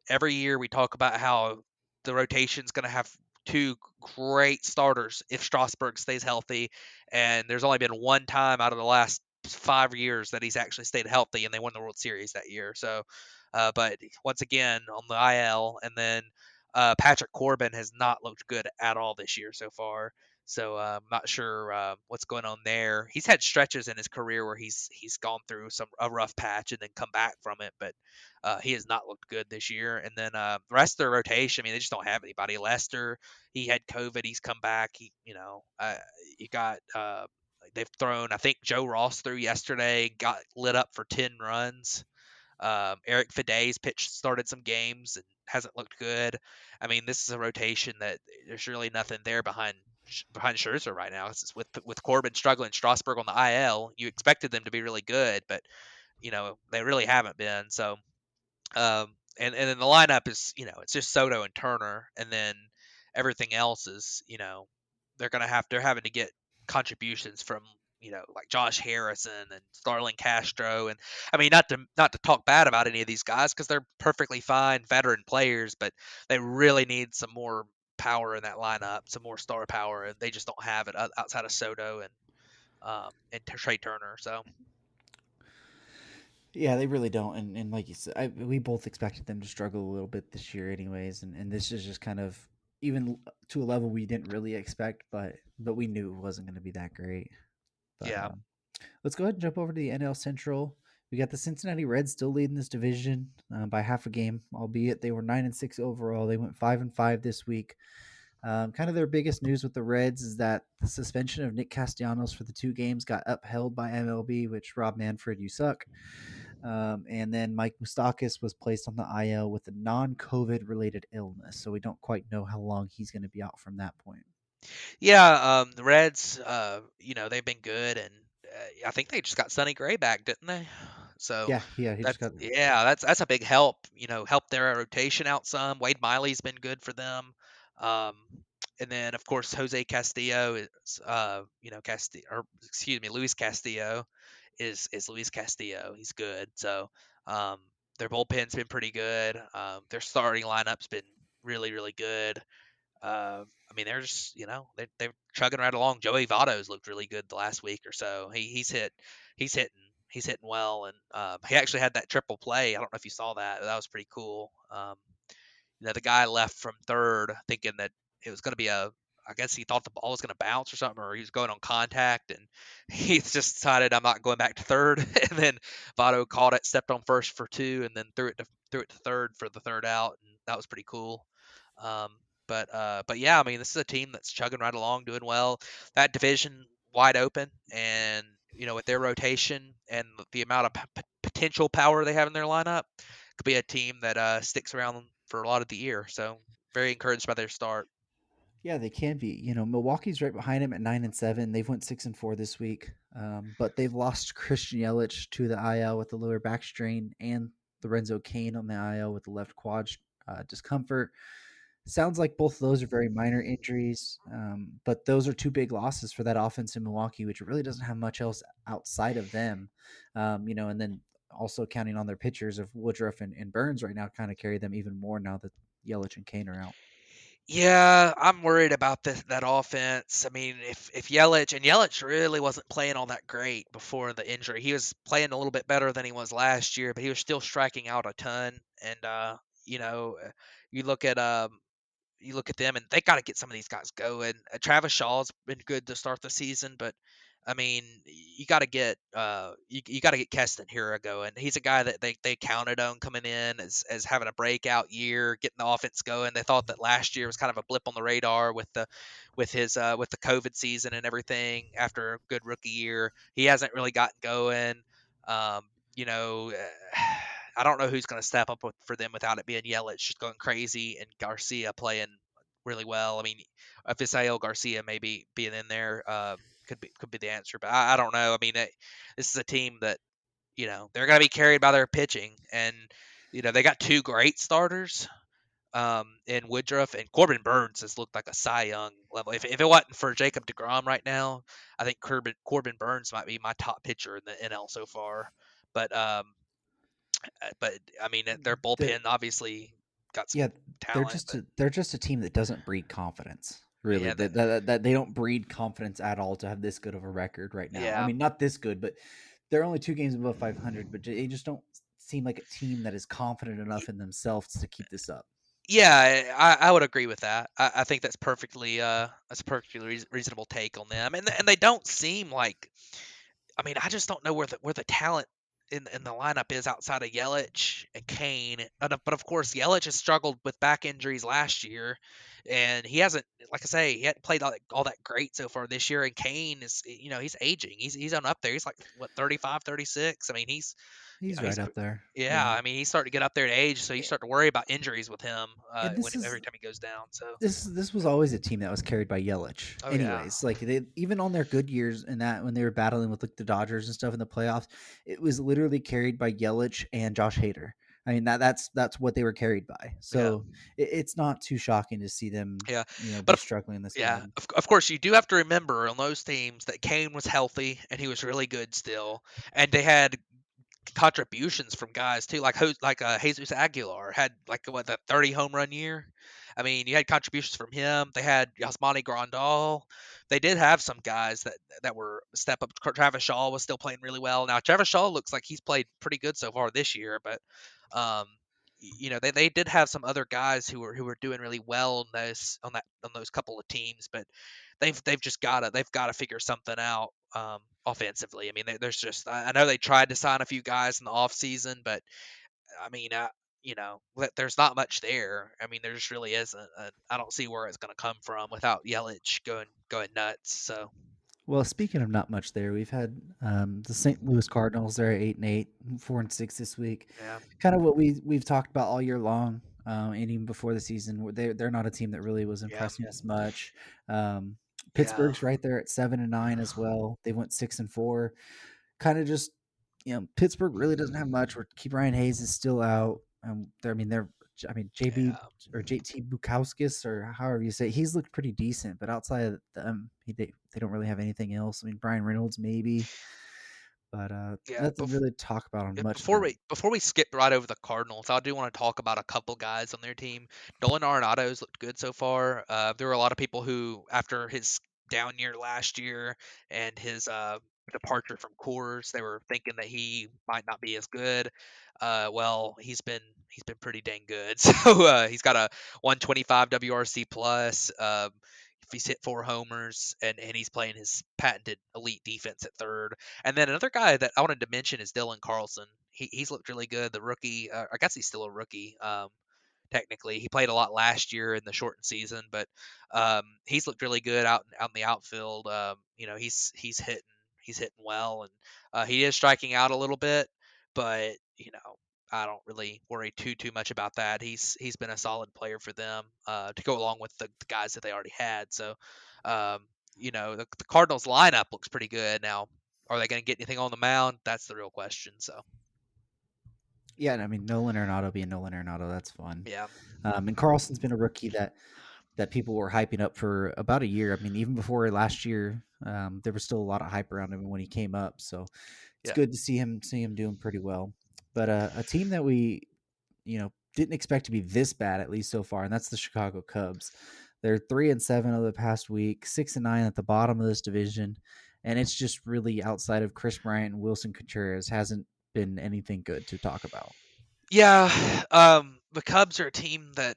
every year we talk about how the rotation's going to have two great starters if Strasburg stays healthy, and there's only been one time out of the last 5 years that he's actually stayed healthy, and they won the World Series that year. So, but once again on the IL, and then Patrick Corbin has not looked good at all this year so far. So I'm not sure what's going on there. He's had stretches in his career where he's gone through a rough patch and then come back from it, but he has not looked good this year. And then the rest of their rotation, I mean, they just don't have anybody. Lester, he had COVID, he's come back. You got they've thrown. I think Joe Ross threw yesterday, got lit up for 10 runs. Eric Fiday's started some games and hasn't looked good. I mean, this is a rotation that there's really nothing there behind Scherzer right now. It's with Corbin struggling, Strasburg on the IL. You expected them to be really good, but they really haven't been. So and then the lineup is it's just Soto and Turner, and then everything else is they're having to get contributions from like Josh Harrison and Starlin Castro, and I mean not to talk bad about any of these guys because they're perfectly fine veteran players, but they really need some more power in that lineup, some more star power, and they just don't have it outside of Soto and Trey Turner. So Yeah, they really don't. And like you said, we both expected them to struggle a little bit this year, anyways. And this is just kind of even to a level we didn't really expect, but we knew it wasn't going to be that great. But yeah. let's go ahead and jump over to the NL Central. We got the Cincinnati Reds still leading this division by half a game, albeit they were 9-6 overall. They went 5-5 this week. Kind of their biggest news with the Reds is that the suspension of Nick Castellanos for the 2 games got upheld by MLB, which Rob Manfred, you suck. And then Mike Moustakas was placed on the IL with a non-COVID related illness, so we don't quite know how long he's going to be out from that point. Yeah, the Reds, they've been good, and I think they just got Sonny Gray back, didn't they? So Yeah, he just got. that's a big help. Help their rotation out some. Wade Miley's been good for them, um, and then of course Jose Castillo is, or excuse me, Luis Castillo is Luis Castillo. He's good. So um, their bullpen's been pretty good. Their starting lineup's been really really good. I mean, they're just they're chugging right along. Joey Votto's looked really good the last week or so. He's hitting he's hitting well, and he actually had that triple play. I don't know if you saw that. That was pretty cool. The guy left from third thinking that it was going to be I guess he thought the ball was going to bounce or something, or he was going on contact, and he just decided I'm not going back to third. And then Votto caught it, stepped on first for two, and then threw it to third for the third out, and that was pretty cool. Um, but yeah, I mean, this is a team that's chugging right along, doing well. That division wide open, and with their rotation and the amount of potential power they have in their lineup, could be a team that sticks around for a lot of the year. So very encouraged by their start. Yeah, they can be. Milwaukee's right behind him at 9-7. They've went 6-4 this week, but they've lost Christian Yelich to the IL with the lower back strain, and Lorenzo Cain on the IL with the left quad discomfort. Sounds like both of those are very minor injuries, but those are two big losses for that offense in Milwaukee, which really doesn't have much else outside of them. And then also counting on their pitchers of Woodruff and Burns right now kind of carry them even more now that Yelich and Kane are out. Yeah, I'm worried about that offense. I mean, if Yelich really wasn't playing all that great before the injury. He was playing a little bit better than he was last year, but he was still striking out a ton. And you know, uh, you look at you look at them and they got to get some of these guys going. Travis Shaw's been good to start the season, but I mean, you got to get you got to get Keston Hiura going. He's a guy that they counted on coming in as having a breakout year, getting the offense going. They thought that last year was kind of a blip on the radar with the COVID season and everything. After a good rookie year, he hasn't really gotten going. Um, you know, I don't know who's going to step up for them without it being Yelich just going crazy and Garcia playing really well. I mean, if it's AL Garcia maybe being in there could be the answer, but I don't know. I mean, this is a team that they're going to be carried by their pitching, and they got two great starters in Woodruff, and Corbin Burns has looked like a Cy Young level. If it wasn't for Jacob DeGrom right now, I think Corbin Burns might be my top pitcher in the NL so far. But but I mean, their They're, bullpen obviously got some yeah, talent, but they're just a team that doesn't breed confidence. Really, yeah, that they don't breed confidence at all to have this good of a record right now. I yeah, mean, not this good, but they're only 2 games above 500. But they just don't seem like a team that is confident enough in themselves to keep this up. yeah. I would agree with that. I think that's a perfectly reasonable take on them, and they don't seem like. I mean, I just don't know where the talent in the lineup is outside of Yelich and Kane. But of course, Yelich has struggled with back injuries last year, and he hasn't, like I say, he hadn't played all that great so far this year. And Kane is, he's aging. He's on up there. He's like what 35, 36. I mean, He's he's right up there. yeah. Yeah, I mean, he's starting to get up there in age, so you start to worry about injuries with him and when every time he goes down. So this was always a team that was carried by Yelich. oh yeah, Anyways, like they even on their good years and that when they were battling with like the Dodgers and stuff in the playoffs, it was literally carried by Yelich and Josh Hader. I mean that's what they were carried by. yeah, So it's not too shocking to see them, yeah. be But struggling this yeah, bad. of course, you do have to remember on those teams that Kane was healthy and he was really good still, and they had contributions from guys too, like Jesus Aguilar had like what the 30 home run year. I mean, you had contributions from him. They had Yasmani Grandal. They did have some guys that were step up. Travis Shaw was still playing really well. Now Travis Shaw looks like he's played pretty good so far this year, but um, they did have some other guys who were doing really well on those couple of teams, but they've got to figure something out offensively. I mean, there's just I know they tried to sign a few guys in the off season, but I mean, there's not much there. I mean, there just really isn't. I don't see where it's going to come from without Yelich going nuts. So Well, speaking of not much there, we've had the St. Louis Cardinals. They're at 8-8, 4-6 this week. yeah, Kind of what we've talked about all year long, and even before the season. They're not a team that really was yeah, impressing us much. Um, yeah, Pittsburgh's right there at 7-9 as well. They went 6-4. Kind of just Pittsburgh really doesn't have much. Keep Ryan Hayes is still out. JB yeah. or JT Bukowskis or however you say it, he's looked pretty decent, but outside of them, they don't really have anything else. I mean, Brian Reynolds maybe, but Yeah, nothing really to talk about on yeah, much of before the. we skip right over the Cardinals, I do want to talk about a couple guys on their team. Nolan Arenado's looked good so far. There were a lot of people who, after his down year last year and his departure from Coors, they were thinking that he might not be as good. Well, he's been pretty dang good. So he's got a 125 WRC plus. He's hit 4 homers, and he's playing his patented elite defense at third. And then another guy that I wanted to mention is Dylan Carlson. He's looked really good. The rookie, I guess he's still a rookie. Technically, he played a lot last year in the shortened season, but he's looked really good out in the outfield. He's hitting well, and he is striking out a little bit, but I don't really worry too much about that. He's been a solid player for them to go along with the guys that they already had. So, um, the Cardinals lineup looks pretty good now. Are they going to get anything on the mound? That's the real question. So, Yeah, and I mean Nolan Arenado being Nolan Arenado, that's fun. yeah, And Carlson's been a rookie that people were hyping up for about a year. I mean, even before last year, there was still a lot of hype around him when he came up. So it's yeah. good to see him doing pretty well. But a team that we didn't expect to be this bad, at least so far, and that's the Chicago Cubs. They're 3-7 of the past week, 6-9 at the bottom of this division, and it's just really outside of Chris Bryant and Wilson Contreras hasn't been anything good to talk about. Yeah, the Cubs are a team that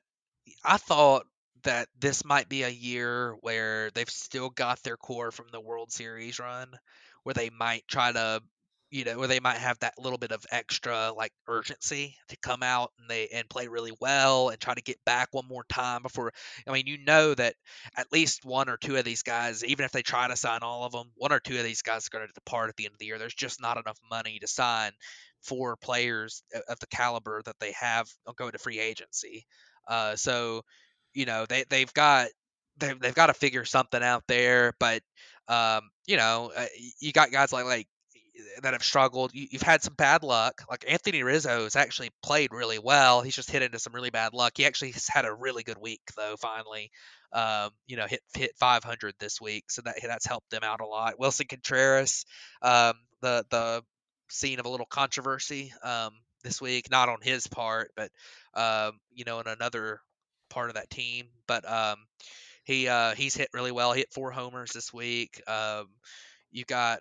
I thought that this might be a year where they've still got their core from the World Series run, where they might try to, where they might have that little bit of extra like urgency to come out and play really well and try to get back one more time before. I mean, that at least one or two of these guys, even if they try to sign all of them, one or two of these guys are going to depart at the end of the year. There's just not enough money to sign 4 players of the caliber that they have go to free agency. So they've got they've got to figure something out there. But you got guys like that have struggled. You've had some bad luck. Like Anthony Rizzo has actually played really well. He's just hit into some really bad luck. He actually has had a really good week though. Finally, hit 500 this week, so that's helped them out a lot. Wilson Contreras, the scene of a little controversy this week, not on his part, but in another part of that team. But he's hit really well. He hit 4 homers this week. You got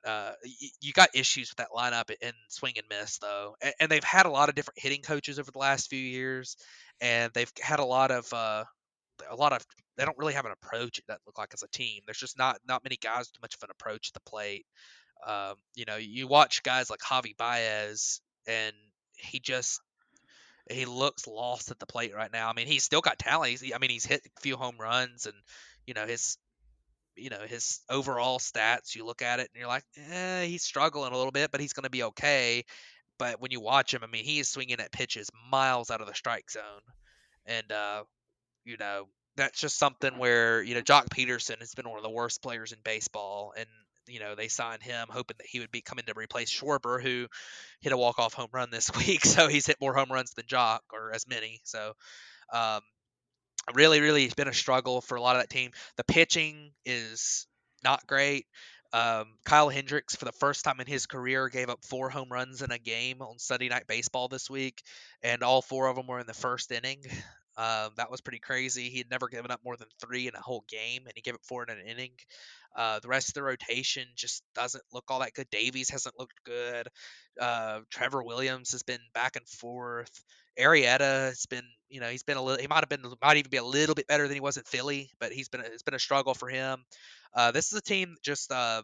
issues with that lineup and swing and miss though, and they've had a lot of different hitting coaches over the last few years, and they've had a lot of they don't really have an approach that look like as a team. There's just not many guys with much of an approach at the plate. You watch guys like Javi Baez, and he looks lost at the plate right now. I mean, he's still got talent. He's hit a few home runs, and you know his his overall stats. You look at it, and you're like, he's struggling a little bit, but he's going to be okay. But when you watch him, I mean, he is swinging at pitches miles out of the strike zone, and you know, that's just something where, Jock Peterson has been one of the worst players in baseball. And, they signed him hoping that he would be coming to replace Schwarber, who hit a walk-off home run this week. So he's hit more home runs than Jock, or as many. So, um, really, really, it's been a struggle for a lot of that team. The pitching is not great. Kyle Hendricks, for the first time in his career, gave up 4 home runs in a game on Sunday Night Baseball this week, and all 4 of them were in the first inning. That was pretty crazy. He had never given up more than 3 in a whole game, and he gave up 4 in an inning. The rest of the rotation just doesn't look all that good. Davies hasn't looked good. Trevor Williams has been back and forth. Arrieta has been, he's been a little. He might even be a little bit better than he was in Philly, but it's been a struggle for him. This is a team that just, their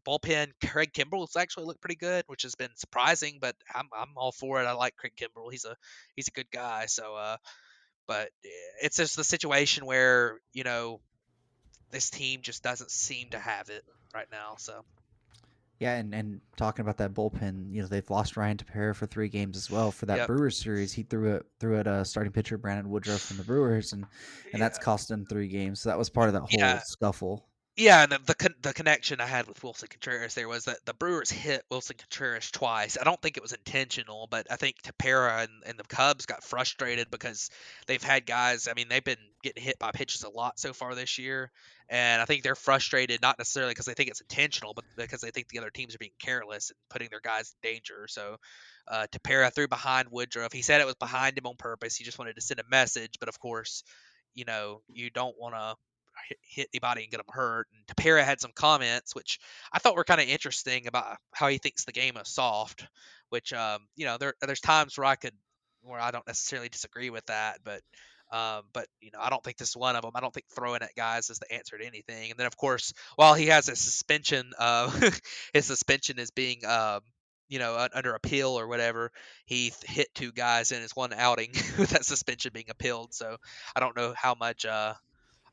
bullpen. Craig Kimbrell's actually looked pretty good, which has been surprising, but I'm all for it. I like Craig Kimbrell. He's a good guy. So, but it's just the situation where this team just doesn't seem to have it right now. So. Yeah, and talking about that bullpen, they've lost Ryan Tepera for 3 games as well. For that Yep. Brewers series, he threw at starting pitcher Brandon Woodruff from the Brewers, and that's Yeah. cost him 3 games. So that was part of that whole scuffle. Yeah, and the connection I had with Wilson Contreras there was that the Brewers hit Wilson Contreras twice. I don't think it was intentional, but I think Tepera and the Cubs got frustrated because they've had guys. I mean, they've been getting hit by pitches a lot so far this year, and I think they're frustrated not necessarily because they think it's intentional, but because they think the other teams are being careless and putting their guys in danger. So Tepera threw behind Woodruff. He said it was behind him on purpose. He just wanted to send a message, but of course, you don't want to hit anybody and get them hurt. And Tepera had some comments which I thought were kind of interesting about how he thinks the game is soft. Which there's times where I don't necessarily disagree with that, but But I don't think this is one of them. I don't think throwing at guys is the answer to anything. And then of course, while he has a suspension, his suspension is being under appeal or whatever. He hit two guys in his one outing with that suspension being appealed. So I don't know how much.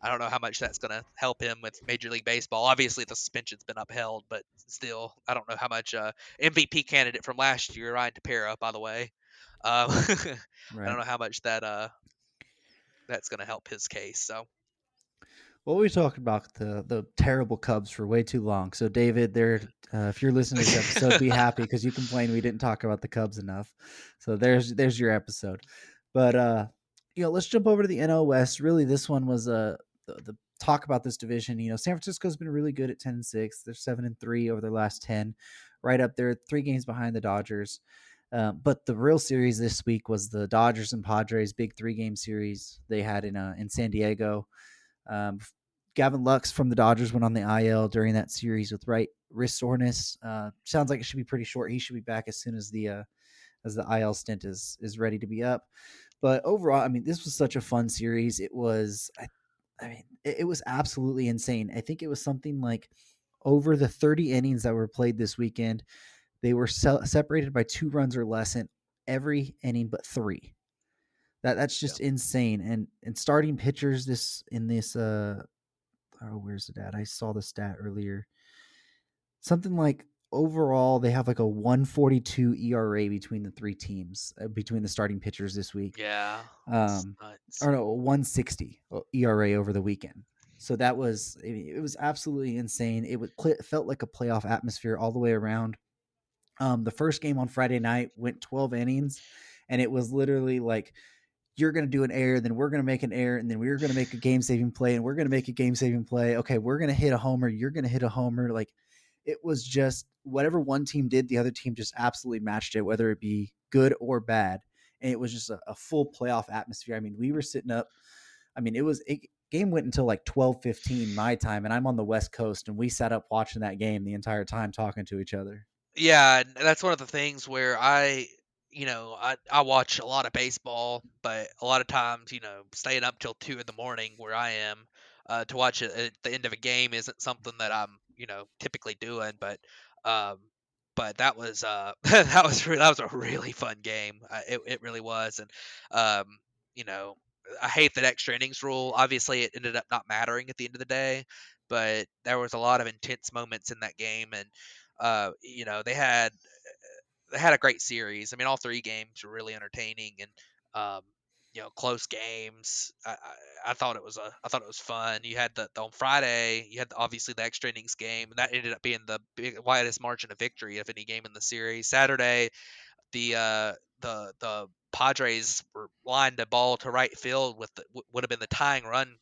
I don't know how much that's going to help him with Major League Baseball. Obviously, the suspension's been upheld, but still, I don't know how much. MVP candidate from last year, Ryan Tepera, by the way. I don't Right. know how much that's going to help his case. So Well, we talked about the terrible Cubs for way too long. So, David, if you're listening to this episode, be happy because you complained we didn't talk about the Cubs enough. So there's your episode. But let's jump over to the NL West. Really, this one was the talk about this division. San Francisco's been really good at 10-6. They're 7-3 over their last 10, right up there, 3 games behind the Dodgers. But the real series this week was the Dodgers and Padres big 3-game series they had in San Diego. Gavin Lux from the Dodgers went on the IL during that series with right wrist soreness. Sounds like it should be pretty short. He should be back as soon as the IL stint is ready to be up. But overall, I mean, this was such a fun series. It was, it was absolutely insane. I think it was something like over the 30 innings that were played this weekend, they were separated by 2 runs or less in every inning but 3. That's just insane. And starting pitchers where's it at? I saw the stat earlier. Something like overall they have like a 142 ERA between the 3 teams, between the starting pitchers this week. yeah, Or no, 160 ERA over the weekend. So that was, it was absolutely insane. It felt like a playoff atmosphere all the way around. The first game on Friday night went 12 innings, and it was literally like, you're going to do an error, then we're going to make an error, and then we're going to make a game-saving play, and we're going to make a game-saving play. Okay, we're going to hit a homer. You're going to hit a homer. Like, it was just whatever one team did, the other team just absolutely matched it, whether it be good or bad. And it was just a full playoff atmosphere. I mean, we were sitting up. I mean, game went until like 12:15 my time, and I'm on the West Coast, and we sat up watching that game the entire time, talking to each other. Yeah, and that's one of the things where I watch a lot of baseball, but a lot of times, staying up till 2 in the morning where I am to watch it at the end of a game isn't something that I'm, typically doing. Um, but that was that was a really fun game. It really was, and um, you know, I hate that extra innings rule. Obviously, it ended up not mattering at the end of the day, but there was a lot of intense moments in that game, and they had a great series. I mean, all 3 games were really entertaining and um, close games. I thought it was fun. You had the on Friday. You had obviously the extra innings game, and that ended up being the widest margin of victory of any game in the series. Saturday, the Padres were lined a ball to right field with would have been the tying run.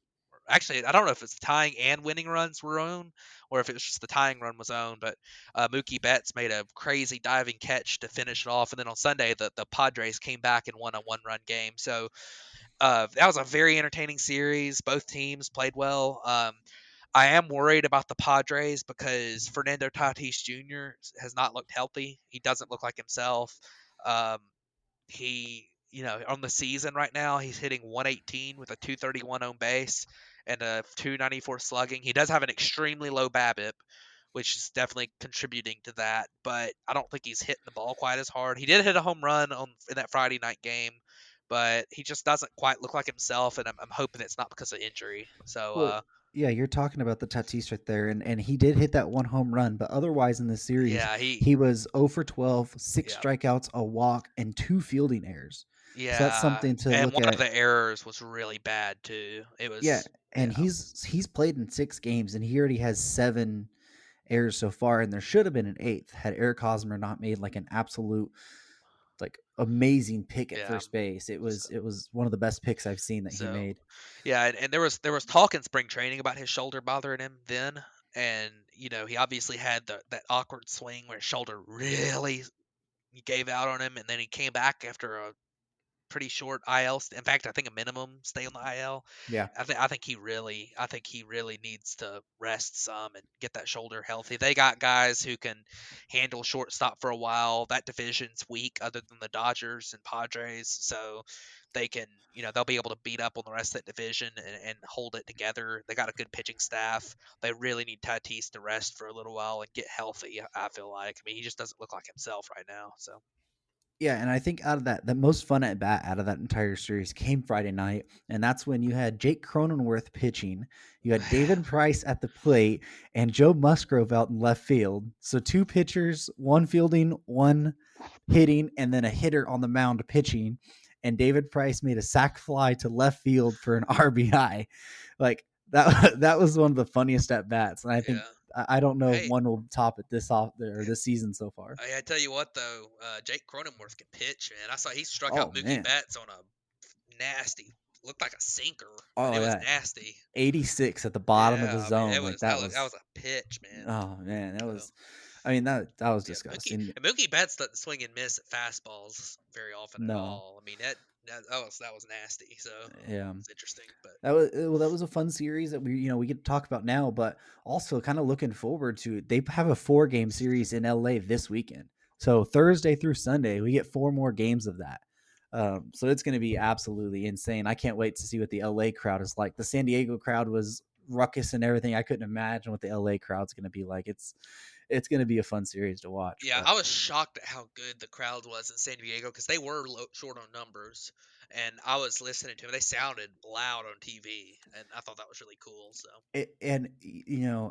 Actually, I don't know if it's the tying and winning runs were owned, or if it was just the tying run was owned. But Mookie Betts made a crazy diving catch to finish it off, and then on Sunday, the Padres came back and won a 1-run game. So that was a very entertaining series. Both teams played well. I am worried about the Padres because Fernando Tatis Jr. has not looked healthy. He doesn't look like himself. Um, on the season right now, he's hitting 118 with a 231 on base and a 294 slugging. He does have an extremely low BABIP, which is definitely contributing to that. But I don't think he's hitting the ball quite as hard. He did hit a home run in that Friday night game, but he just doesn't quite look like himself. And I'm hoping it's not because of injury. So Well, yeah, you're talking about the Tatis right there, and he did hit that one home run, but otherwise in the series, yeah, he was 0 for 12, 6 yeah. strikeouts, a walk, and 2 fielding errors. So that's Yeah, something to and look one of at. the errors was really bad too. It Yeah, was, and yeah, he's played in 6 games, and he already has 7 errors so far, and there should have been an 8th had Eric Hosmer not made like an absolute like amazing pick at yeah. first base. It So, was one of the best picks I've seen that he so made. yeah, and there was talk in spring training about his shoulder bothering him then, and he obviously had that awkward swing where his shoulder really gave out on him, and then he came back after a pretty short IL. In fact, I think a minimum stay on the IL. Yeah. I think he really needs to rest some and get that shoulder healthy. They got guys who can handle shortstop for a while. That division's weak, other than the Dodgers and Padres. So they can, they'll be able to beat up on the rest of that division and hold it together. They got a good pitching staff. They really need Tatis to rest for a little while and get healthy, I feel like. I mean, he just doesn't look like himself right now. So Yeah, and I think out of that, the most fun at bat out of that entire series came Friday night, and that's when you had Jake Cronenworth pitching, you had David Price at the plate, and Joe Musgrove out in left field. So 2 pitchers, 1 fielding, 1 hitting, and then a hitter on the mound pitching. And David Price made a sac fly to left field for an RBI. Like that, that was one of the funniest at bats, and I think yeah. I don't know if Hey, one will top it this off or this season so far. I tell you what though, Jake Cronenworth can pitch, man. I saw he struck Oh out Mookie man. Betts on a nasty, looked like a sinker. I mean, Oh it was yeah, nasty. 86 at the bottom of the Yeah, I mean, zone. Like that was a pitch, man. oh man, that So was. I mean that was yeah, disgusting. Mookie Betts doesn't swing and miss at fastballs very often at No, all. I mean that was nasty. So yeah, it's interesting, but that was a fun series that we get to talk about now, but also kind of looking forward to. They have a 4-game series in LA this weekend, so Thursday through Sunday we get 4 more games of that. So it's going to be absolutely insane. I can't wait to see what the LA crowd is like. The San Diego crowd was ruckus and everything. I couldn't imagine what the LA crowd's going to be like. It's going to be a fun series to watch. yeah, But I was shocked at how good the crowd was in San Diego because they were short on numbers, and I was listening to them. They sounded loud on TV, and I thought that was really cool. So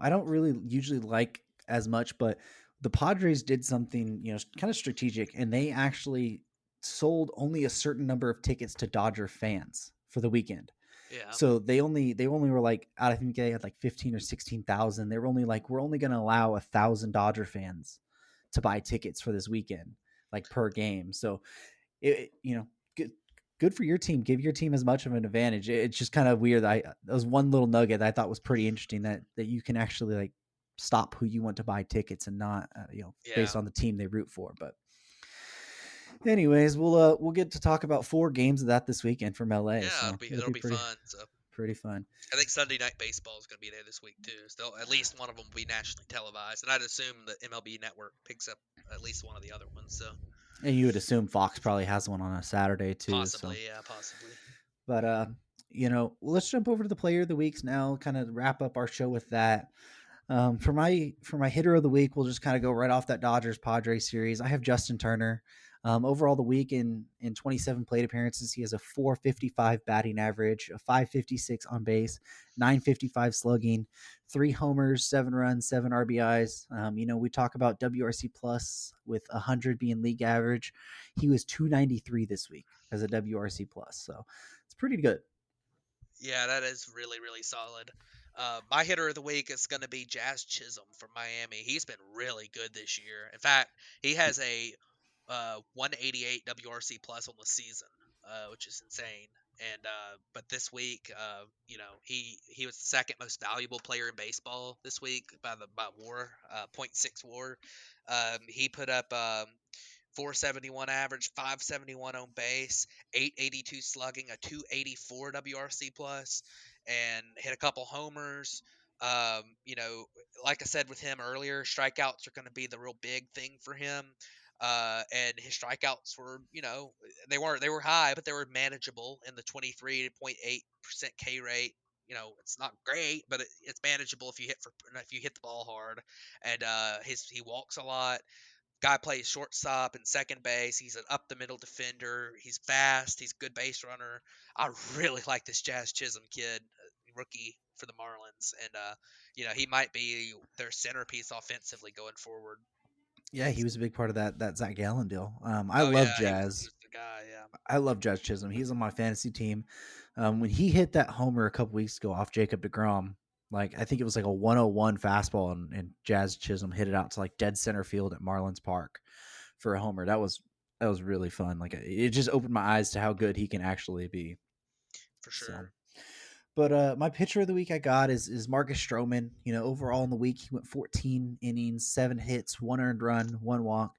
I don't really usually like as much, but the Padres did something kind of strategic, and they actually sold only a certain number of tickets to Dodger fans for the weekend. yeah, So they only were like, I think they had like 15 or 16,000. They were only like, we're only going to allow 1,000 Dodger fans to buy tickets for this weekend, like per game. So good for your team. Give your team as much of an advantage. It's just kind of weird. That was one little nugget that I thought was pretty interesting, that you can actually like stop who you want to buy tickets and not yeah, based on the team they root for. But anyways, we'll get to talk about 4 games of that this weekend from LA. yeah. So it'll It'll be be fun. So pretty fun. I think Sunday Night Baseball is going to be there this week too. So at least one of them will be nationally televised, and I'd assume the MLB Network picks up at least one of the other ones. So And you would assume Fox probably has one on a Saturday too. So, possibly, yeah, possibly. but let's jump over to the player of the weeks now. Kind of wrap up our show with that. For my hitter of the week, we'll just kind of go right off that Dodgers Padres series. I have Justin Turner. Overall, the week in 27 plate appearances, he has a 455 batting average, a 556 on base, 955 slugging, 3 homers, 7 runs, 7 RBIs. We talk about WRC plus with 100 being league average. He was 293 this week as a WRC plus, so it's pretty good. Yeah, that is really, really solid. My hitter of the week is going to be Jazz Chisholm from Miami. He's been really good this year. In fact, he has a 188 WRC plus on the season, which is insane. And but this week, he was the second most valuable player in baseball this week by WAR, .6 WAR. He put up 471 average, 571 on base, 882 slugging, a 284 WRC plus, and hit a couple homers. Like I said with him earlier, strikeouts are going to be the real big thing for him. And his strikeouts were, they were high, but they were manageable in the 23.8% K rate. It's not great, but it's manageable if you hit the ball hard. And he walks a lot. Guy plays shortstop and second base. He's an up the middle defender. He's fast. He's a good base runner. I really like this Jazz Chisholm kid, rookie for the Marlins, and he might be their centerpiece offensively going forward. Yeah, he was a big part of that Zach Gallen deal. I Oh love yeah, he Jazz. was the guy. Yeah, I love Jazz Chisholm. He's on my fantasy team. When he hit that homer a couple weeks ago off Jacob deGrom, like I think it was like a 101 fastball, and Jazz Chisholm hit it out to like dead center field at Marlins Park for a homer. That was really fun. Like it just opened my eyes to how good he can actually be. for So, sure. but my pitcher of the week I got is Marcus Stroman. Overall in the week he went 14 innings, 7 hits, 1 earned run, 1 walk,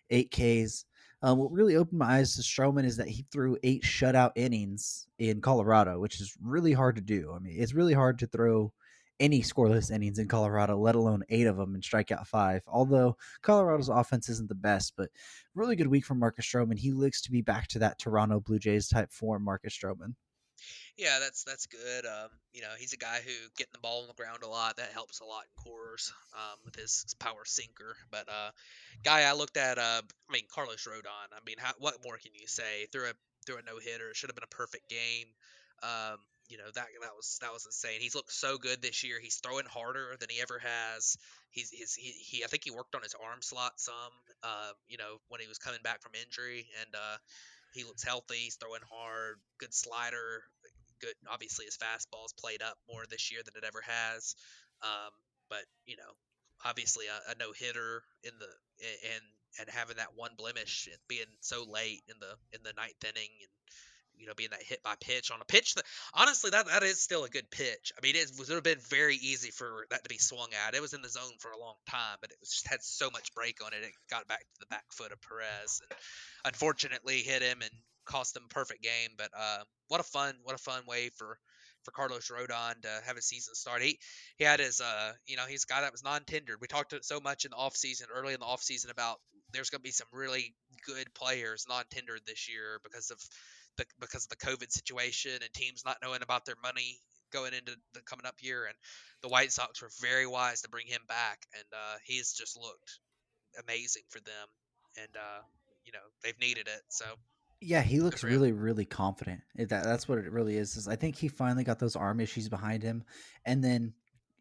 8 Ks. What really opened my eyes to Stroman is that he threw 8 shutout innings in Colorado, which is really hard to do. I mean, it's really hard to throw any scoreless innings in Colorado, let alone 8 of them and strike out 5. Although Colorado's offense isn't the best, but really good week from Marcus Stroman. He looks to be back to that Toronto Blue Jays type form, Marcus Stroman. Yeah, that's good. He's a guy who getting the ball on the ground a lot. That helps a lot in cores with his power sinker. But guy I looked at, Carlos Rodon. I mean, what more can you say? Threw a no hitter. It should have been a perfect game. Um, that was insane. He's looked so good this year. He's throwing harder than he ever has. I think he worked on his arm slot some. When he was coming back from injury, and he looks healthy. He's throwing hard. Good slider, good. Obviously, his fastball's played up more this year than it ever has. Um, but obviously a no hitter in the and having that one blemish, being so late in the ninth inning, and being that hit by pitch on a pitch that honestly that is still a good pitch. I mean, it would have been very easy for that to be swung at. It was in the zone for a long time, but it was just had so much break on it. It got back to the back foot of Perez, and unfortunately hit him and cost him a perfect game. But what a fun way for Carlos Rodon to have his season start. He had his he's a guy that was non-tendered. We talked so much in the offseason, early in the offseason, about there's going to be some really good players non-tendered this year because of the COVID situation and teams not knowing about their money going into the coming up year. And the White Sox were very wise to bring him back, and he's just looked amazing for them. And they've needed it, so Yeah, he good looks for him. really, really confident. That's what it really is I think he finally got those arm issues behind him. And then,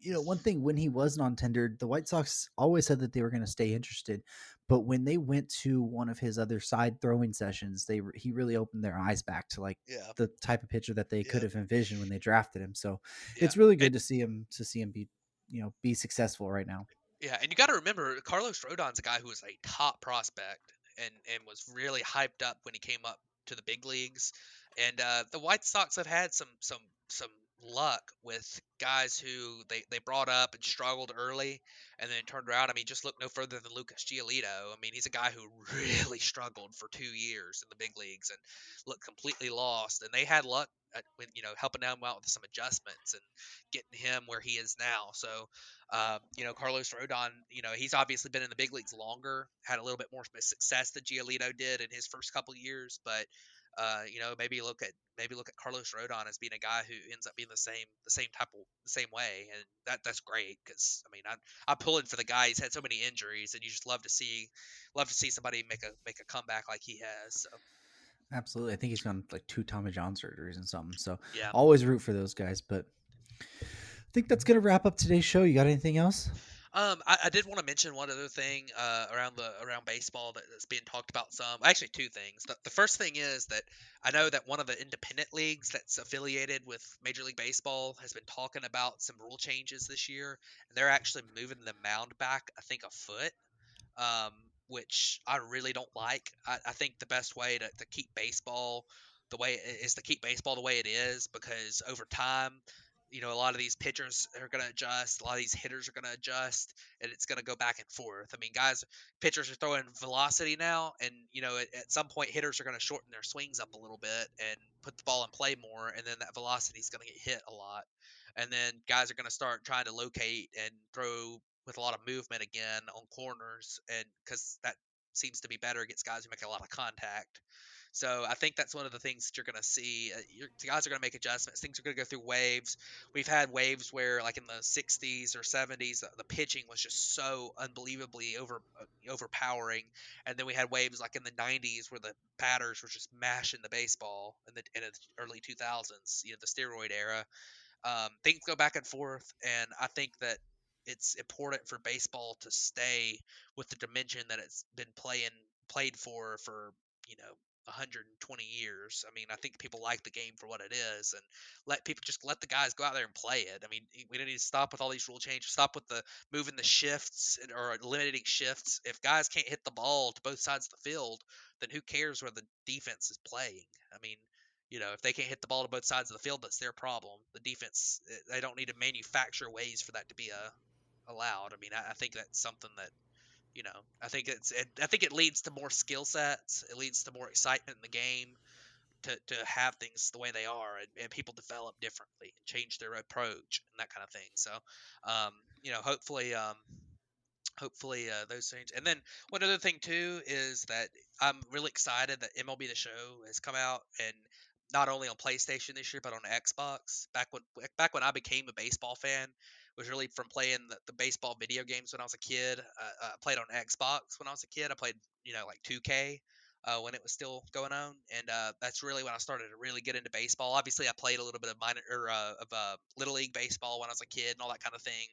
one thing when he was non-tendered, the White Sox always said that they were going to stay interested. But when they went to one of his other side throwing sessions, he really opened their eyes back to like Yeah, the type of pitcher that they could yeah, have envisioned when they drafted him. So yeah. it's really And good to see him be successful right now. yeah, and you got to remember, Carlos Rodon's a guy who was a top prospect and was really hyped up when he came up to the big leagues. And the White Sox have had some luck with guys who they brought up and struggled early and then turned around. I mean, just look no further than Lucas Giolito. I mean, he's a guy who really struggled for 2 years in the big leagues and looked completely lost. And they had luck with helping him out with some adjustments and getting him where he is now. So Carlos Rodon, he's obviously been in the big leagues longer, had a little bit more success than Giolito did in his first couple years, but maybe look at Carlos Rodon as being a guy who ends up being the same way, and that's great because I mean I'm pulling for the guy. He's had so many injuries, and you just love to see somebody make a comeback like he has. So Absolutely. I think he's gone like 2 Tommy John surgeries and something. So yeah. always root for those guys. But I think that's going to wrap up today's show. You got anything else? I did want to mention one other thing around baseball that's being talked about some. Actually, two things. The first thing is that I know that one of the independent leagues that's affiliated with Major League Baseball has been talking about some rule changes this year, and they're actually moving the mound back, I think, a foot, um, which I really don't like. I think the best way to keep baseball the way is to keep baseball the way it is, because over time, a lot of these pitchers are going to adjust, a lot of these hitters are going to adjust, and it's going to go back and forth. I mean, pitchers are throwing velocity now, and at some point, hitters are going to shorten their swings up a little bit and put the ball in play more, and then that velocity is going to get hit a lot, and then guys are going to start trying to locate and throw with a lot of movement again on corners, and because that seems to be better against guys who make a lot of contact. So I think that's one of the things that you're going to see. Guys are going to make adjustments. Things are going to go through waves. We've had waves where, like in the 60s or 70s, the pitching was just so unbelievably overpowering, and then we had waves like in the 90s where the batters were just mashing the baseball in the early 2000s, the steroid era. Things go back and forth, and I think that it's important for baseball to stay with the dimension that it's been played for 120 years. I mean, I think people like the game for what it is, and let the guys go out there and play it. I mean, we don't need to stop with all these rule changes. Stop with the moving the shifts or limiting shifts. If guys can't hit the ball to both sides of the field, then who cares where the defense is playing? I mean, if they can't hit the ball to both sides of the field, that's their problem. The defense, they don't need to manufacture ways for that to be allowed. I mean, I think that's something that, I think it leads to more skill sets. It leads to more excitement in the game. to have things the way they are, and people develop differently and change their approach and that kind of thing. So, hopefully, those things. And then one other thing too is that I'm really excited that MLB The Show has come out, and not only on PlayStation this year but on Xbox. Back when I became a baseball fan was really from playing the baseball video games when I was a kid. I played on Xbox when I was a kid. I played like 2K. When it was still going on, and that's really when I started to really get into baseball. Obviously, I played a little bit of little league baseball when I was a kid and all that kind of thing.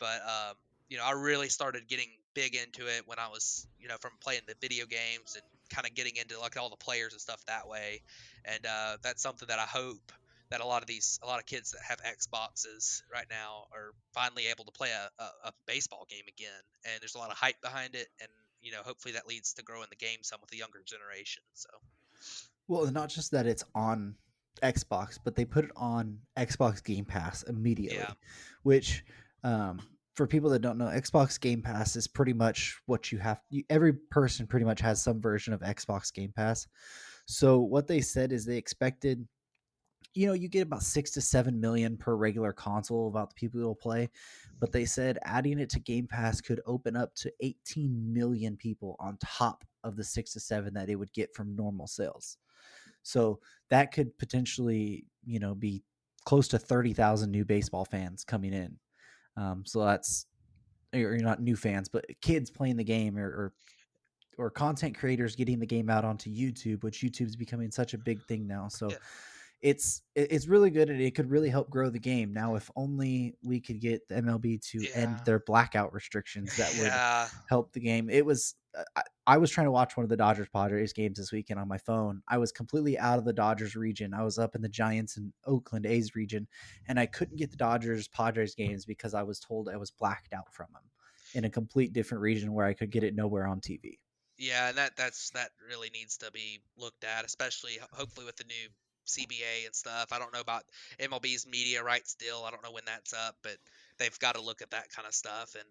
But I really started getting big into it when I was, from playing the video games and kind of getting into like all the players and stuff that way. And that's something that I hope that a lot of kids that have Xboxes right now are finally able to play a baseball game again. And there's a lot of hype behind it, and hopefully that leads to growing the game some with the younger generation. So Well, not just that it's on Xbox, but they put it on Xbox Game Pass yeah, immediately, which for people that don't know, Xbox Game Pass is pretty much what you have. Every person pretty much has some version of Xbox Game Pass. So what they said is they expected, you get about 6 to 7 million per regular console about the people who will play, but they said adding it to Game Pass could open up to 18 million people on top of the 6 to 7 that it would get from normal sales. So that could potentially, be close to 30,000 new baseball fans coming in. So that's, or not new fans, but kids playing the game, or content creators getting the game out onto YouTube, which YouTube's becoming such a big thing now. So yeah, it's really good, and it could really help grow the game. Now, if only we could get the MLB to end yeah, their blackout restrictions, that would yeah. help the game. It was I was trying to watch one of the Dodgers Padres games this weekend on my phone. I was completely out of the Dodgers region. I was up in the Giants and Oakland A's region, and I couldn't get the Dodgers Padres games because I was told I was blacked out from them in a complete different region where I could get it nowhere on TV. Yeah, and that really needs to be looked at, especially hopefully with the new CBA and stuff. I don't know about MLB's media rights deal. I don't know when that's up, but they've got to look at that kind of stuff. And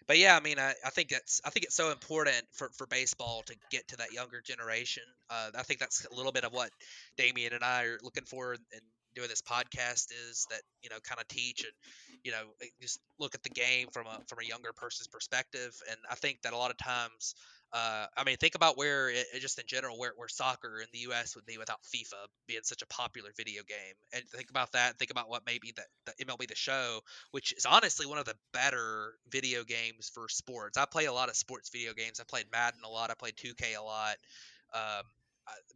but yeah, I mean, I think it's so important for baseball to get to that younger generation. I think that's a little bit of what Damien and I are looking for in doing this podcast, is that kind of teach and just look at the game from a younger person's perspective. And I think that a lot of times, I mean, think about where just in general, where soccer in the U.S. would be without FIFA being such a popular video game. And think about that. Think about what maybe the MLB The Show, which is honestly one of the better video games for sports. I play a lot of sports video games. I played Madden a lot. I played 2K a lot. Um,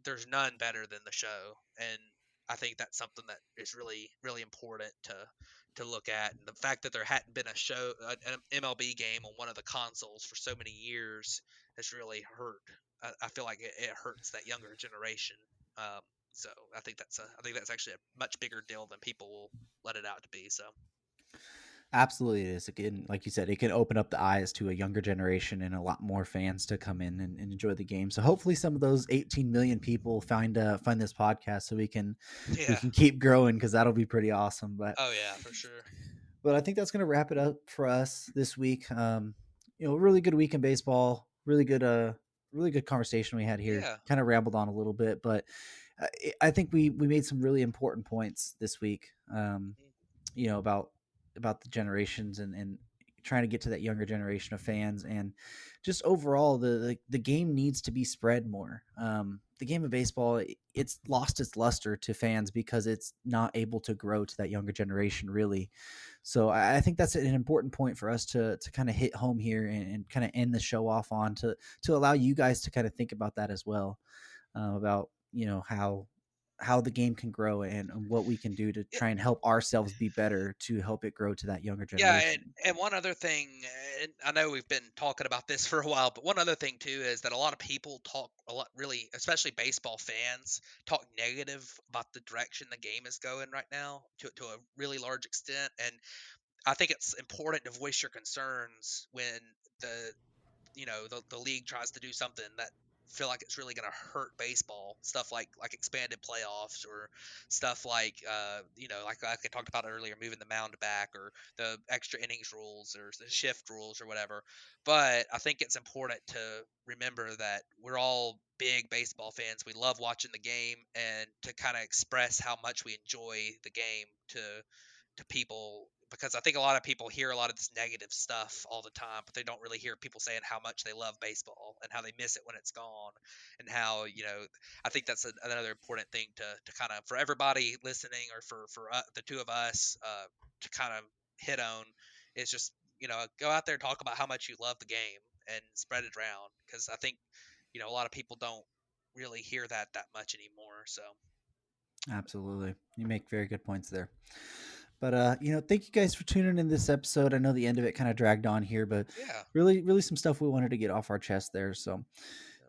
there's none better than the show, and I think that's something that is really, really important to look at. And the fact that there hadn't been an MLB game on one of the consoles for so many years has really hurt. I feel like it hurts that younger generation. Um, so I think that's actually a much bigger deal than people will let it out to be. So Absolutely, it is. Again, like you said, it can open up the eyes to a younger generation and a lot more fans to come in and enjoy the game. So hopefully, some of those 18 million people find this podcast so we yeah, can keep growing, because that'll be pretty awesome. oh yeah, for sure. But I think that's going to wrap it up for us this week. Really good week in baseball. Really good conversation we had here. Yeah, Kind of rambled on a little bit, but I think we made some really important points this week. mm, About the generations, and trying to get to that younger generation of fans, and just overall the game needs to be spread more. The game of baseball, it's lost its luster to fans because it's not able to grow to that younger generation, really. So I think that's an important point for us to kind of hit home here, and kind of end the show off on, to allow you guys to kind of think about that as well, about how the game can grow, and what we can do to yeah, try and help ourselves be better to help it grow to that younger yeah, and generation. and one other thing, and I know we've been talking about this for a while, but one other thing too is that a lot of people talk a lot, really, especially baseball fans, talk negative about the direction the game is going right now to a really large extent. And I think it's important to voice your concerns when the the league tries to do something that feel like it's really going to hurt baseball. Stuff like expanded playoffs, or stuff like like I talked about earlier, moving the mound back, or the extra innings rules, or the shift rules, or whatever. But I think it's important to remember that we're all big baseball fans. We love watching the game, and to kind of express how much we enjoy the game to people, because I think a lot of people hear a lot of this negative stuff all the time, but they don't really hear people saying how much they love baseball and how they miss it when it's gone, and how I think that's another important thing to kind of, for everybody listening, or for the two of us, to kind of hit on, is just go out there and talk about how much you love the game and spread it around, because I think a lot of people don't really hear that much anymore. So Absolutely. You make very good points there. But thank you guys for tuning in this episode. I know the end of it kind of dragged on here, but yeah, really, really some stuff we wanted to get off our chest there. So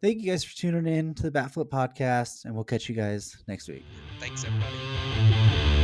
thank you guys for tuning in to the Bat Flip podcast, and we'll catch you guys next week. thanks everybody.